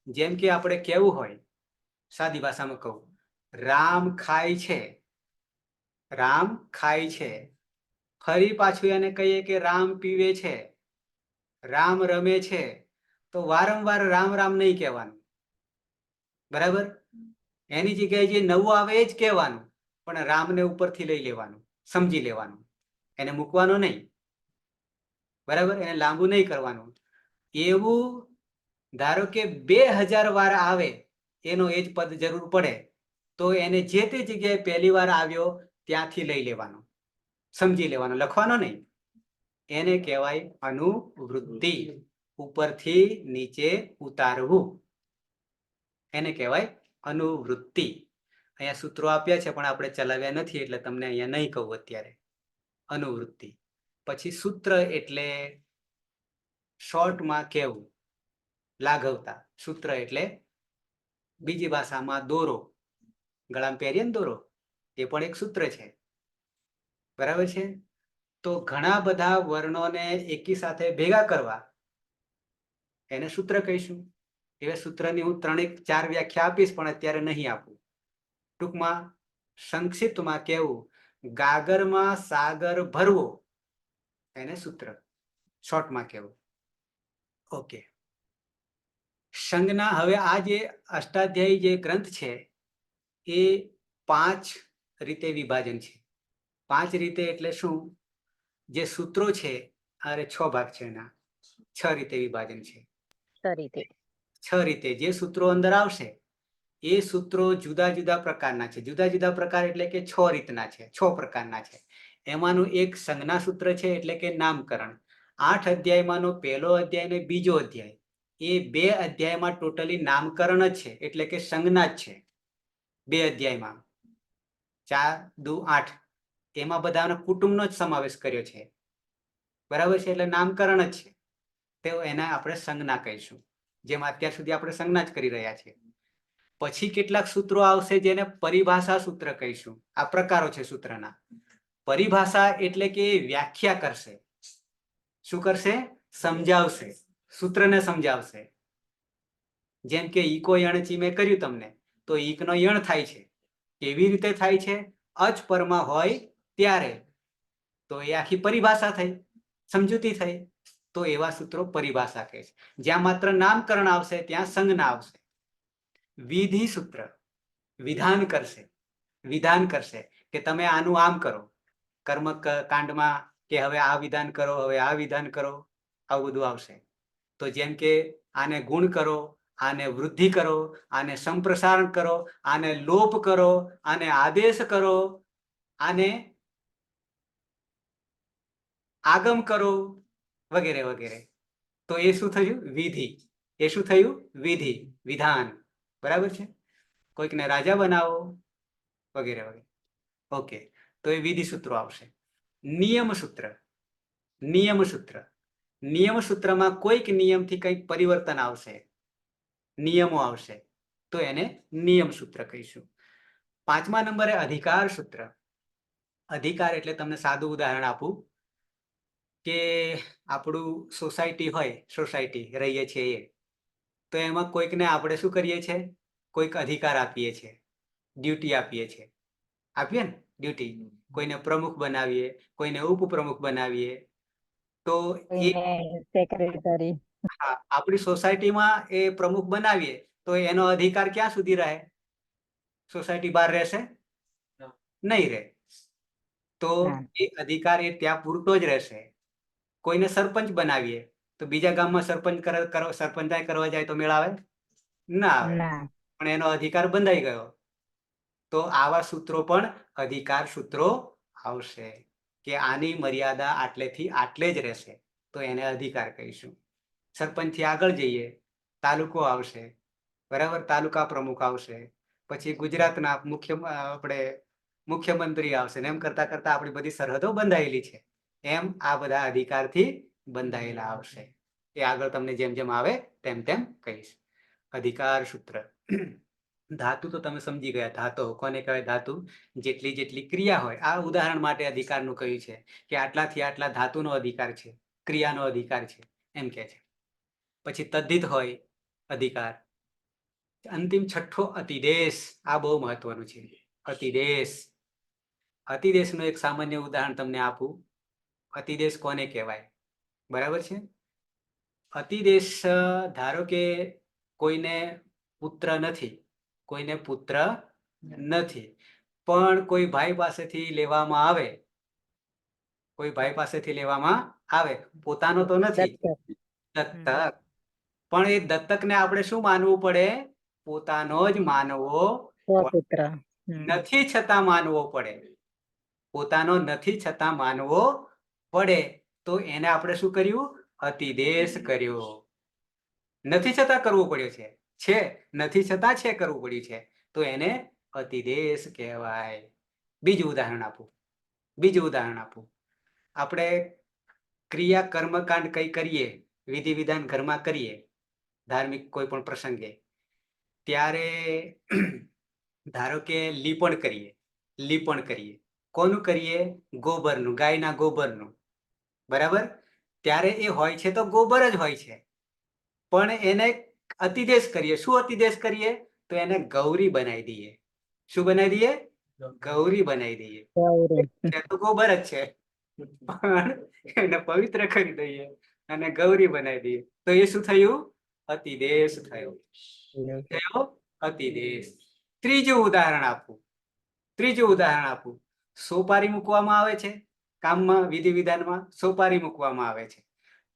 જેમ કે આપણે કહેવું હોય, સાદી ભાષામાં કહું, રામ ખાય છે, રામ ખાય છે. ફરી પાછું એને કહીએ કે રામ પીવે છે, રામ રમે છે, તો વારંવાર રામ રામ નહીં કહેવાનું. બરાબર? એની જગ્યાએ જે નવું આવે એ જ કહેવાનું, પણ રામને ઉપરથી લઈ લેવાનું, સમજી લેવાનું, એને મૂકવાનો નહીં. બરાબર? એને લાંબુ નહીં કરવાનું. એવું ધારો કે 2000 વાર આવે, એનો એ જ પદ જરૂર પડે તો એને જે તે જગ્યાએ પહેલી વાર આવ્યો ત્યાંથી લઈ લેવાનો, સમજી લેવાનો, લખવાનો નહીં. એને કહેવાય અનુવૃત્તિ. ઉપરથી નીચે ઉતારવું, એને કહેવાય અનુવૃત્તિ. અહીંયા સૂત્રો આપ્યા છે પણ આપણે ચલાવ્યા નથી એટલે તમને અહીંયા નહીં કહું અત્યારે. અનુવૃત્તિ. પછી સૂત્ર એટલે શોર્ટમાં કહેવું, લાઘવતા. સૂત્ર એટલે બીજી ભાષામાં દોરો, ગળામાં પહેરીએ ને દોરો, એ પણ એક સૂત્ર છે. બરાબર છે? તો ઘણા બધા વર્ણોને એકી સાથે ભેગા કરવા એને સૂત્ર કહીશું. એ સૂત્રની હું 3-4 વ્યાખ્યા આપીશ પણ અત્યારે નહીં આપું. ટૂંકમાં સંક્ષિપ્તમાં કહેવું, ગાગરમાં સાગર ભરવો, એને સૂત્ર. શોર્ટમાં કહેવું. ઓકે. સંજ્ઞા. હવે આ જે અષ્ટાધ્યાયી જે ગ્રંથ છે એ 5 રીતે વિભાજન છે. 5 રીતે એટલે શું? જે સૂત્રો છે, અરે 6 ભાગ છે એના, 6 રીતે વિભાજન છે. 6 રીતે. 6 રીતે જે સૂત્રો અંદર આવશે એ સૂત્રો જુદા જુદા પ્રકારના છે. જુદા જુદા પ્રકાર એટલે કે 6 રીતના છે, 6 પ્રકારના છે. એમાંનું એક સંજ્ઞા સૂત્ર છે, એટલે કે નામકરણ. 8 અધ્યાયમાંનો પહેલો અધ્યાય ને બીજો અધ્યાય, એ 2 અધ્યાયમાં ટોટલી નામકરણ જ છે, એટલે કે સંજ્ઞા જ છે. 2 અધ્યાયમાં 4 દુ 8, એમાં બધાનો કુટુંબનો જ સમાવેશ કર્યો છે. બરાબર છે? એટલે નામકરણ જ છે. તો એને આપણે સંજ્ઞા કહીશું, જેમ અત્યાર સુધી આપણે સંજ્ઞા જ કરી રહ્યા છીએ. પછી કેટલાક સૂત્રો આવશે જેને પરિભાષા સૂત્ર કહીશું. આ પ્રકારો છે સૂત્રના. પરિભાષા એટલે કે વ્યાખ્યા કરશે. શું કરશે? સમજાવશે, સૂત્રને સમજાવશે. જેમ કે ઈકો યણચી મેં કર્યું તમને, તો ઈકનો યણ થાય છે. કેવી રીતે થાય છે? અચ પરમાં હોય ત્યારે. તો એ આખી પરિભાષા થઈ, સમજૂતી થઈ. તો એવા સૂત્રો પરિભાષા કહે છે. જ્યાં માત્ર નામકરણ આવશે ત્યાં સંજ્ઞા આવશે. વિધિ સૂત્ર વિધાન કરશે, વિધાન કરશે કે તમે આનું આમ કરો. કર્મ કાંડમાં કે હવે આ વિધાન કરો, હવે આ વિધાન કરો, આવું બધું આવશે. તો જેમ કે આને ગુણ કરો, આને વૃદ્ધિ કરો, આને સંપ્રસારણ કરો, આને લોપ કરો, આને આદેશ કરો, આને આગમ કરો, વગેરે વગેરે. તો એ શું થયું? વિધિ. એ શું થયું? વિધિ, વિધાન. બરાબર છે? કોઈકને રાજા બનાવો, વગેરે વગેરે. ઓકે. તો એ વિધિ સૂત્રો આવશે. નિયમ સૂત્ર. નિયમ સૂત્ર. નિયમ સૂત્રમાં કોઈક નિયમથી કંઈક પરિવર્તન આવશે, નિયમો આવશે, તો એને નિયમ સૂત્ર કહીશું. 5મા નંબરે અધિકાર સૂત્ર. અધિકાર એટલે તમને સાદું ઉદાહરણ આપું કે આપણું સોસાયટી હોય, સોસાયટી રહીએ છીએ એ, તો એમાં કોઈકને આપણે શું કરીએ છીએ? કોઈક અધિકાર આપીએ છીએ, ડ્યુટી આપીએ છીએ. આપીએ ને ડ્યુટી. કોઈને પ્રમુખ બનાવીએ, કોઈને ઉપપ્રમુખ બનાવીએ. તો એ કોઈને સેક્રેટરી. હા, આપણી સોસાયટીમાં એ પ્રમુખ બનાવીએ તો એનો અધિકાર ક્યાં સુધી રહે? સોસાયટી બહાર રહેશે? નહીં રહે. તો ના. એ અધિકાર એ ત્યાં પૂરતો જ રહેશે. કોઈને સરપંચ બનાવીએ તો બીજા ગામમાં સરપંચાઈ કરવા જાય તો મેળ આવે? ના આવે. ના. પણ એનો અધિકાર બંધાઈ ગયો. તો આવા સૂત્રો પણ અધિકાર સૂત્રો આવશે કે આની મર્યાદા આટલેથી આટલે જ રહેશે, તો એને અધિકાર કહીશું. સરપંચથી આગળ જઈએ, તાલુકો આવશે, બરાબર, તાલુકા પ્રમુખ આવશે, પછી ગુજરાતના મુખ્યમંત્રી આવશે, ને એમ કરતા કરતા આપણી બધી સરહદો બંધાયેલી છે. એમ આ બધા અધિકારથી બંધાયેલા આવશે. એ આગળ તમને જેમ જેમ આવે તેમ તેમ કહીશ. અધિકાર સૂત્ર. ધાતુ તો તમે સમજી ગયા. ધાતો કોને કહેવાય? ધાતુ જેટલી જેટલી ક્રિયા હોય. આ ઉદાહરણ માટે અધિકારનું કહ્યું છે કે આટલાથી આટલા ધાતુનો અધિકાર છે, ક્રિયાનો અધિકાર છે, એમ કે છે. પછી તદ્ધિત હોય અધિકાર. અંતિમ છઠ્ઠો અતિદેશ. આ બહુ મહત્વનું છે. અતિદેશ. અતિદેશનું એક સામાન્ય ઉદાહરણ તમને આપું. અતિદેશ કોને કહેવાય? બરાબર છે. અતિદેશ, ધારો કે કોઈને પુત્ર નથી, કોઈને પુત્ર નથી, પણ કોઈ ભાઈ પાસેથી લેવામાં આવે, કોઈ ભાઈ પાસેથી લેવામાં આવે, પોતાનો તો નથી, દત્તક. પણ એ દત્તકને આપણે શું માનવું પડે? પોતાનો જ માનવો પુત્ર. નથી છતાં માનવો પડે. પોતાનો નથી છતાં માનવો પડે. તો એને આપણે શું કર્યું? અતિદેશ કર્યો. નથી છતાં કરવું પડ્યું છે, નથી છતાં છે કરવું પડ્યું છે, તો એને અતિદેશ કહેવાય. બીજું ઉદાહરણ આપું. આપણે ક્રિયા કર્મકાંડ કઈ કરીએ, વિધિ વિધાન ઘરમાં કરીએ, ધાર્મિક કોઈ પણ પ્રસંગે, ત્યારે ધારો કે લીપણ કરીએ. કોનું કરીએ? ગોબરનું, ગાયના ગોબરનું. બરાબર. ત્યારે એ હોય છે તો ગોબર જ હોય છે, પણ એને અતિદેશ કરીએ. શું અતિદેશ કરીએ? તો એને ગૌરી બનાવી દઈએ. શું બનાવી દઈએ? ગૌરી બનાવી દઈએ. તો ગોબર જ છે, પણ એને પવિત્ર કરી દઈએ અને ગૌરી બનાવી દઈએ. તો એ શું થયું? અતિદેશ થયો. અતિદેશ. ત્રીજું ઉદાહરણ આપું. સોપારી મૂકવામાં આવે છે કામમાં, વિધિ વિધાનમાં સોપારી મૂકવામાં આવે છે.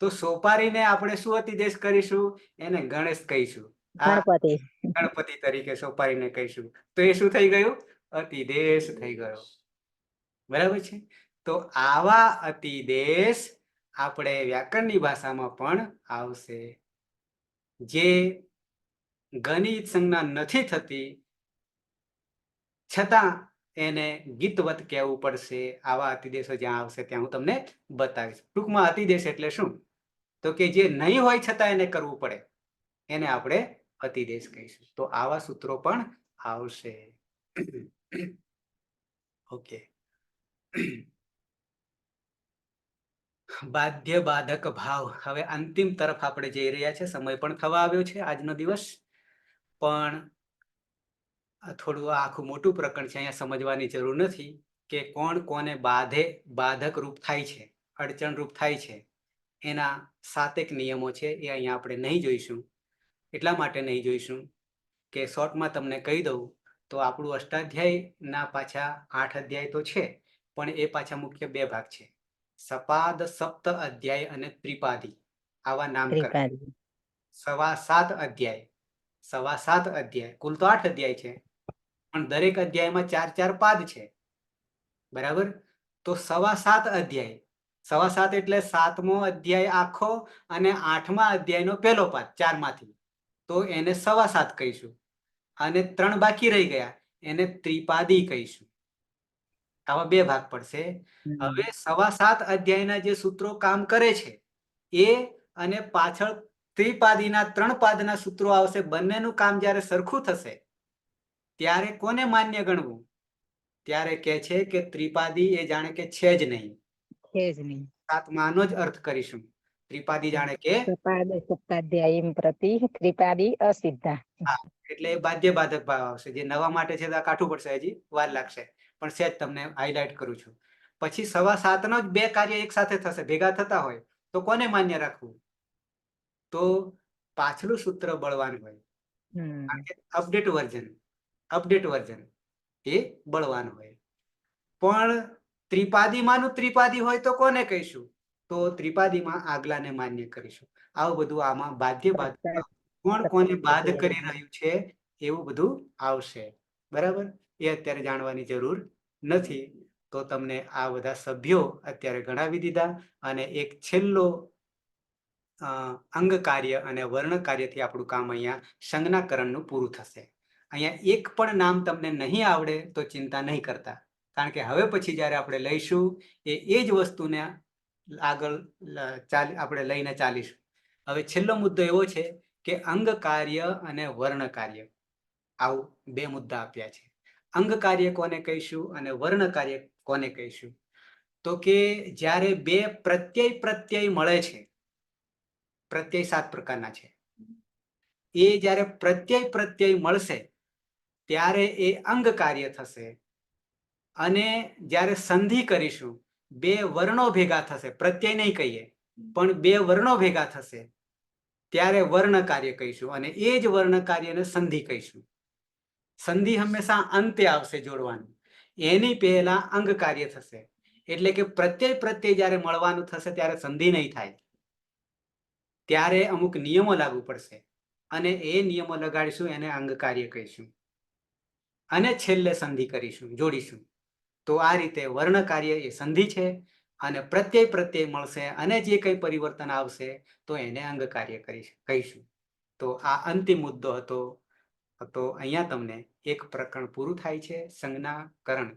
તો સોપારીને આપણે શું અતિદેશ કરીશું? એને ગણેશ કહીશું. ગણપતિ તરીકે સોપારીને કહીશું. તો એ શું થઈ ગયું? અતિદેશ થઈ ગયો. બરાબર છે. તો આવા અતિદેશ આપણે વ્યાકરણની ભાષામાં પણ આવશે. જે ગણિત સંજ્ઞા નથી થતી છતાં એને ગીતવત કહેવું પડશે. આવા અતિદેશો જ્યાં આવશે ત્યાં હું તમને બતાવીશ. ટૂંકમાં અતિદેશ એટલે શું? તો કે જે નહીં હોય છતાં એને કરવું પડે, એને આપણે અતિદેશ કહીશું. તો આવા સૂત્રો પણ આવશે. ઓકે. બાધ્ય બાધક ભાવ. હવે અંતિમ તરફ આપણે જઈ રહ્યા છે. સમય પણ થવા આવ્યો છે આજનો દિવસ. પણ થોડું આખું મોટું પ્રકરણ છે, અહીંયા સમજવાની જરૂર નથી કે કોણ કોને બાધક રૂપ થાય છે, અડચણ રૂપ થાય છે. એના 7 નિયમો છે, એ અહીંયા આપણે નહીં જોઈશું. એટલા માટે નહીં જોઈશું કે શોર્ટમાં તમને કહી દઉં તો આપણું અષ્ટાધ્યાયના પાછા 8 અધ્યાય તો છે, પણ એ પાછા મુખ્ય 2 ભાગ છે. સપાદ સપ્ત અધ્યાય અને ત્રિપાદી, આવા નામકરણ. 7.25 અધ્યાય, કુલ તો 8 અધ્યાય છે, પણ દરેક અધ્યાયમાં 4 પાદ છે. બરાબર. તો 7.25 અધ્યાય, 7.25 એટલે 7મો અધ્યાય આખો અને 8મા અધ્યાયનો પહેલો પાદ, 4 માંથી. તો એને 7.25 કહીશું. અને 3 બાકી રહી ગયા, એને ત્રિપાદી કહીશું. આવા 2 ભાગ પડશે. હવે 7.25 અધ્યાયના જે સૂત્રો કામ કરે છે એ અને પાછળ ત્રિપાદીના 3 પાદના સૂત્રો આવશે. બંનેનું કામ જ્યારે સરખું થશે ત્યારે કોને માન્ય ગણવું? ત્યારે કે છે કે ત્રિપાદી એ જાણે કે છે જ નહીં. 7માનો જ અર્થ કરીશું. ત્રિપાદી જાણે કે ત્રિપાદી અસિદ્ધા. એટલે બાધ્ય બાધક ભાવ આવશે. જે નવા માટે છે કાઠું પડશે, હજી વાર લાગશે. પણ સહેજ તમને હાઇલાઇટ કરું છું. પછી 7:15 જ બે કાર્ય એક સાથે થશે, ભેગા થતા હોય તો કોને માન્ય રાખવું? તો પાછલું સૂત્ર બળવાન હોય, કારણ કે અપડેટ વર્ઝન એ બળવાન હોય. પણ ત્રિપાદીમાંનું ત્રિપાદી હોય તો કોને કહીશું? તો ત્રિપાદીમાં આગલાને માન્ય કરીશું. આવું બધું આમાં બાધ્ય કોણ કોને બાદ કરી રહ્યું છે એવું બધું આવશે. બરાબર? એ અત્યારે જાણવાની જરૂર નથી. તો તમને આ બધા સભ્યો અત્યારે ગણાવી દીધા, અને એક છેલ્લો અંગ કાર્ય અને વર્ણ કાર્યથી આપણું કામ અહીંયા સંજ્ઞાકરણનું પૂરું થશે. અહીંયા એક પણ નામ તમને નહીં આવડે તો ચિંતા નહીં કરતા, કારણ કે હવે પછી જ્યારે આપણે લઈશું એ જ વસ્તુને આગળ આપણે લઈને ચાલીશું. હવે છેલ્લો મુદ્દો એવો છે કે અંગ કાર્ય અને વર્ણ કાર્ય, આવું બે મુદ્દા આપ્યા છે. અંગ કાર્ય કોને કહીશું અને વર્ણ કાર્ય કોને કહીશું? તો કે જ્યારે બે પ્રત્યય મળે છે, પ્રત્યય 7 પ્રકારના છે, એ જ્યારે પ્રત્યય મળશે ત્યારે એ અંગ કાર્ય થશે. અને જ્યારે સંધિ કરીશું, બે વર્ણો ભેગા થશે, પ્રત્યય નહીં કહીએ પણ બે વર્ણો ભેગા થશે, ત્યારે વર્ણ કાર્ય કહીશું, અને એ જ વર્ણ કાર્યને સંધિ કહીશું. સંધિ હંમેશા અંતે આવશે જોડવાનું, એની પહેલા અંગ કાર્ય થશે. એટલે કે પ્રત્યય જ્યારે મળવાનું થશે ત્યારે સંધિ નહીં થાય, ત્યારે અમુક નિયમો લાગુ પડશે, અને એ નિયમો લગાડીશું, એને અંગ કાર્ય કહીશું, અને છેલ્લે સંધિ કરીશું, જોડીશું. તો આ રીતે વર્ણ કાર્ય એ સંધિ છે, અને પ્રત્યય મળશે અને જે કંઈ પરિવર્તન આવશે તો એને અંગ કાર્ય કહીશું. તો આ અંતિમ મુદ્દો હતો. તો અહીંયા તમને એક પ્રકરણ પૂરું થાય છે, સંજ્ઞાકરણ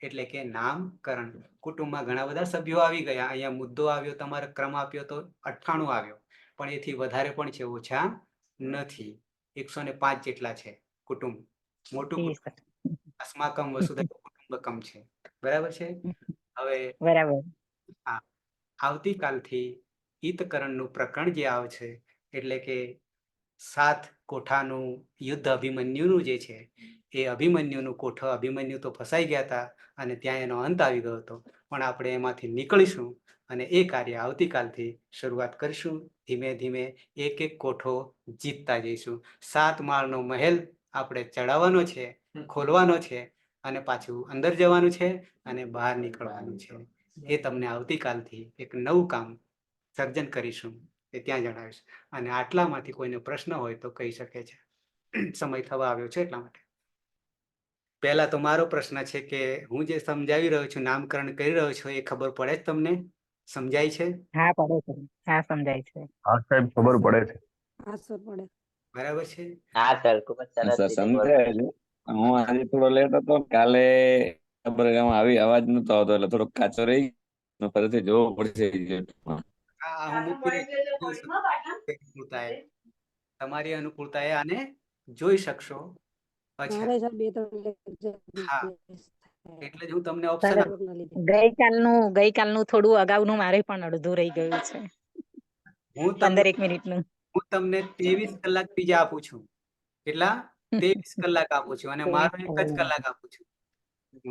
એટલે કે નામકરણ. કુટુંબમાં ઘણા બધા સભ્યો આવી ગયા, અહીંયા મુદ્દો આવ્યો, તમારે ક્રમ આપ્યો તો 98 આવ્યો, પણ એથી વધારે પણ છે, ઓછા નથી. 105 જેટલા છે કુટુંબ, મોટું કુટુંબ, અસ્માકમ વસુધૈવ કુટુંબકમ છે. બરાબર છે? હવે બરાબર. આવતીકાલથી ઈતકરણનું પ્રકરણ જે આવશે, એટલે કે 7 કોઠાનું યુદ્ધ અભિમન્યુનું જે છે, એ અભિમન્યુનું કોઠો, અભિમન્યુ તો ફસાઈ ગયા હતા અને ત્યાં એનો અંત આવી ગયો હતો, પણ આપણે એમાંથી નીકળીશું અને એ કાર્ય આવતીકાલથી શરૂઆત કરીશું. ધીમે ધીમે એક એક કોઠો જીતતા જઈશું. 7 માળનો મહેલ આપણે ચડાવવાનો છે, ખોલવાનો છે, અને પાછું અંદર જવાનું છે અને બહાર નીકળવાનું છે. એ તમને આવતીકાલથી એક નવું કામ સર્જન કરીશું, એ ત્યાં જણાવીશ. અને આટલામાંથી કોઈને પ્રશ્ન હોય તો કહી શકે છે. સમય થવા આવ્યો છે એટલા માટે. પહેલા તો મારો પ્રશ્ન છે કે હું જે સમજાવી રહ્યો છું, નામકરણ કરી રહ્યો છું, એ ખબર પડે જ તમને? સમજાય છે? હા, પડે છે. હા, સમજાય છે. હા સાહેબ, ખબર પડે છે. હા સર પડે. બરાબર છે? હા સર, ખૂબ જ સરસ સર રીતે સમજાય છે. હું આજે થોડો લેટ હતો, કાલે આવી અવાજ નતો આવતો એટલે થોડો કાચો રહી ગયો. ફરીથી જોવો પડશે. હું મૂકીને જોઈ શકું. અનુકૂળતાએ, તમારી અનુકૂળતાએ આને જોઈ શકશો. અચ્છા, મારે સર 2-3 લેક્ચર હા, એટલે જ હું તમને ઓપ્શન સર, ગઈકાલનું થોડું અગાઉનું મારે પણ અડધું રહી ગયું છે, હું 15 મિનિટનું. તમને 23 કલાક બીજા આપું છું. કેટલા? 23 કલાક આપું છું, અને મારો 1 જ કલાક આપું છું.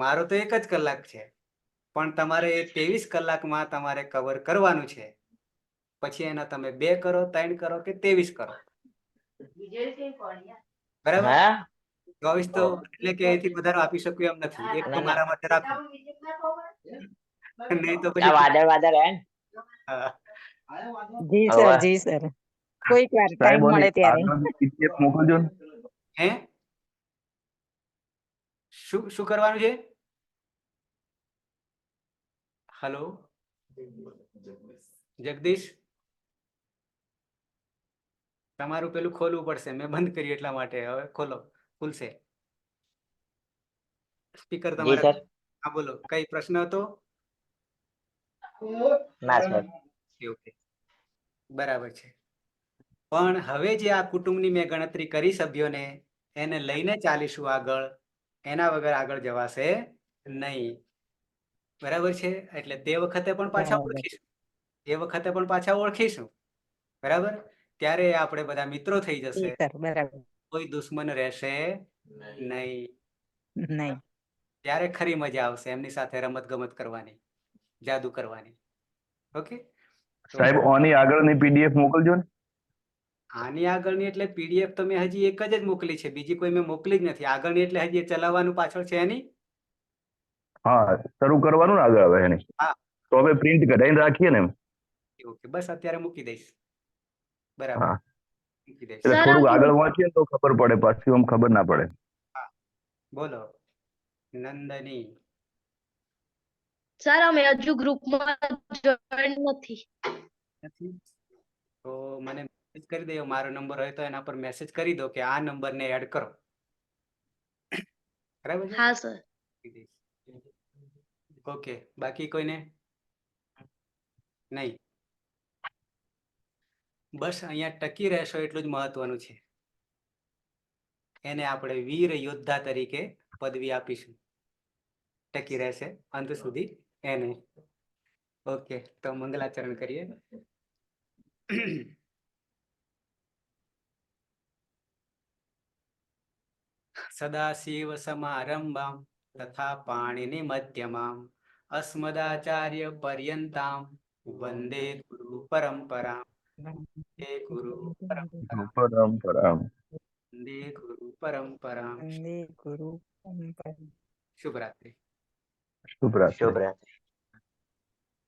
મારો તો 1 જ કલાક છે, પણ તમારે એ 23 કલાકમાં તમારે કવર કરવાનું છે. પછી એના તમે 2 કરો, 3 કરો કે 23 કરો. બરાબર? હા 24 તો એટલે કે એથી વધારે આપી શકું એમ નથી. એક તો મારા માટે રાખો, નહીં તો આ પછી વાદળ વાદળ હે ને? હા. જી સર, હવે જી સર. કોઈક વાર ટાઈમ સાહેબ મળે ત્યારે. આગળનું PDF મોકલજો ને. હે? શું કરવાનું છે? હેલો જગદીશ, તમારું પેલું ખોલવું પડશે, મેં બંધ કર્યું એટલા માટે. હવે ખોલો, ખુલશે સ્પીકર જી તમારા. સર. હા બોલો, કઈ પ્રશ્ન હતો? ના સર. ઓકે, બરાબર છે. પણ હવે જે આ કુટુંબની મેં ગણતરી કરી સભ્યોને, એને લઈને ચાલીશું આગળ, એના વગર આગળ જવાશે નહીં. બરાબર છે? એટલે તે વખતે પણ પાછા ઓળખીશું, એ વખતે પણ પાછા ઓળખીશું. બરાબર? ત્યારે આપણે બધા મિત્રો થઈ જી જશે, સર, બરાબર. કોઈ દુશ્મન રહેશે નહીં. નહીં. ત્યારે ખરી મજા આવશે એમની સાથે રમત ગમત કરવાની, જાદુ કરવાની. ઓકે, સાહેબ ઓની આગળની પીડીએફ મોકલજો ને. આની આગળની એટલે પીડીએફ તો મેં હજી એક જ મોકલી છે, બીજી કોઈ મેં મોકલી જ નથી. આગળની એટલે હજી એ ચલાવવાનું પાછળ છે એની. હા, શરૂ કરવાનું ને આગળ હવે એની. હા. તો હવે પ્રિન્ટ કઢાઈને રાખીએ ને એમ. ઓકે, બસ અત્યારે મૂકી દઈશ. બરાબર, હા. મૂકી દઈશ. એટલે થોડુંક આગળ વાંચીએ ને તો ખબર પડે, પાછી આમ ખબર ના પડે. બોલો નંદની. સર અમે હજુ ગ્રુપમાં જોઈન નથી. નથી તો મને મેસેજ કરી દો. મારો નંબર હોય તો એના પર મેસેજ કરી દો કે આ નંબરને એડ કરો. બરાબર છે? હા સર. ઓકે, બાકી કોઈને નહીં? બસ અહીંયા ટકી રહેશો એટલું જ મહત્વનું છે. એને આપણે વીર યોદ્ધા તરીકે પદવી આપીશું. ટકી રહેશે અંત સુધી એને. ઓકે, તો મંગલાચરણ કરીએ. સદાશિવ સમારંભામ તથા પાણીની મધ્યમામ અસ્મદાચાર્ય પર્યંતામ વંદે ગુરુ પરંપરામ. હે ગુરુ પરંપરા, પરંપરા. વંદે ગુરુ પરંપરામ. વંદે ગુરુ પરંપરા. શુભરાત્રી. શુભરાત્રી. શુભરાત્રી.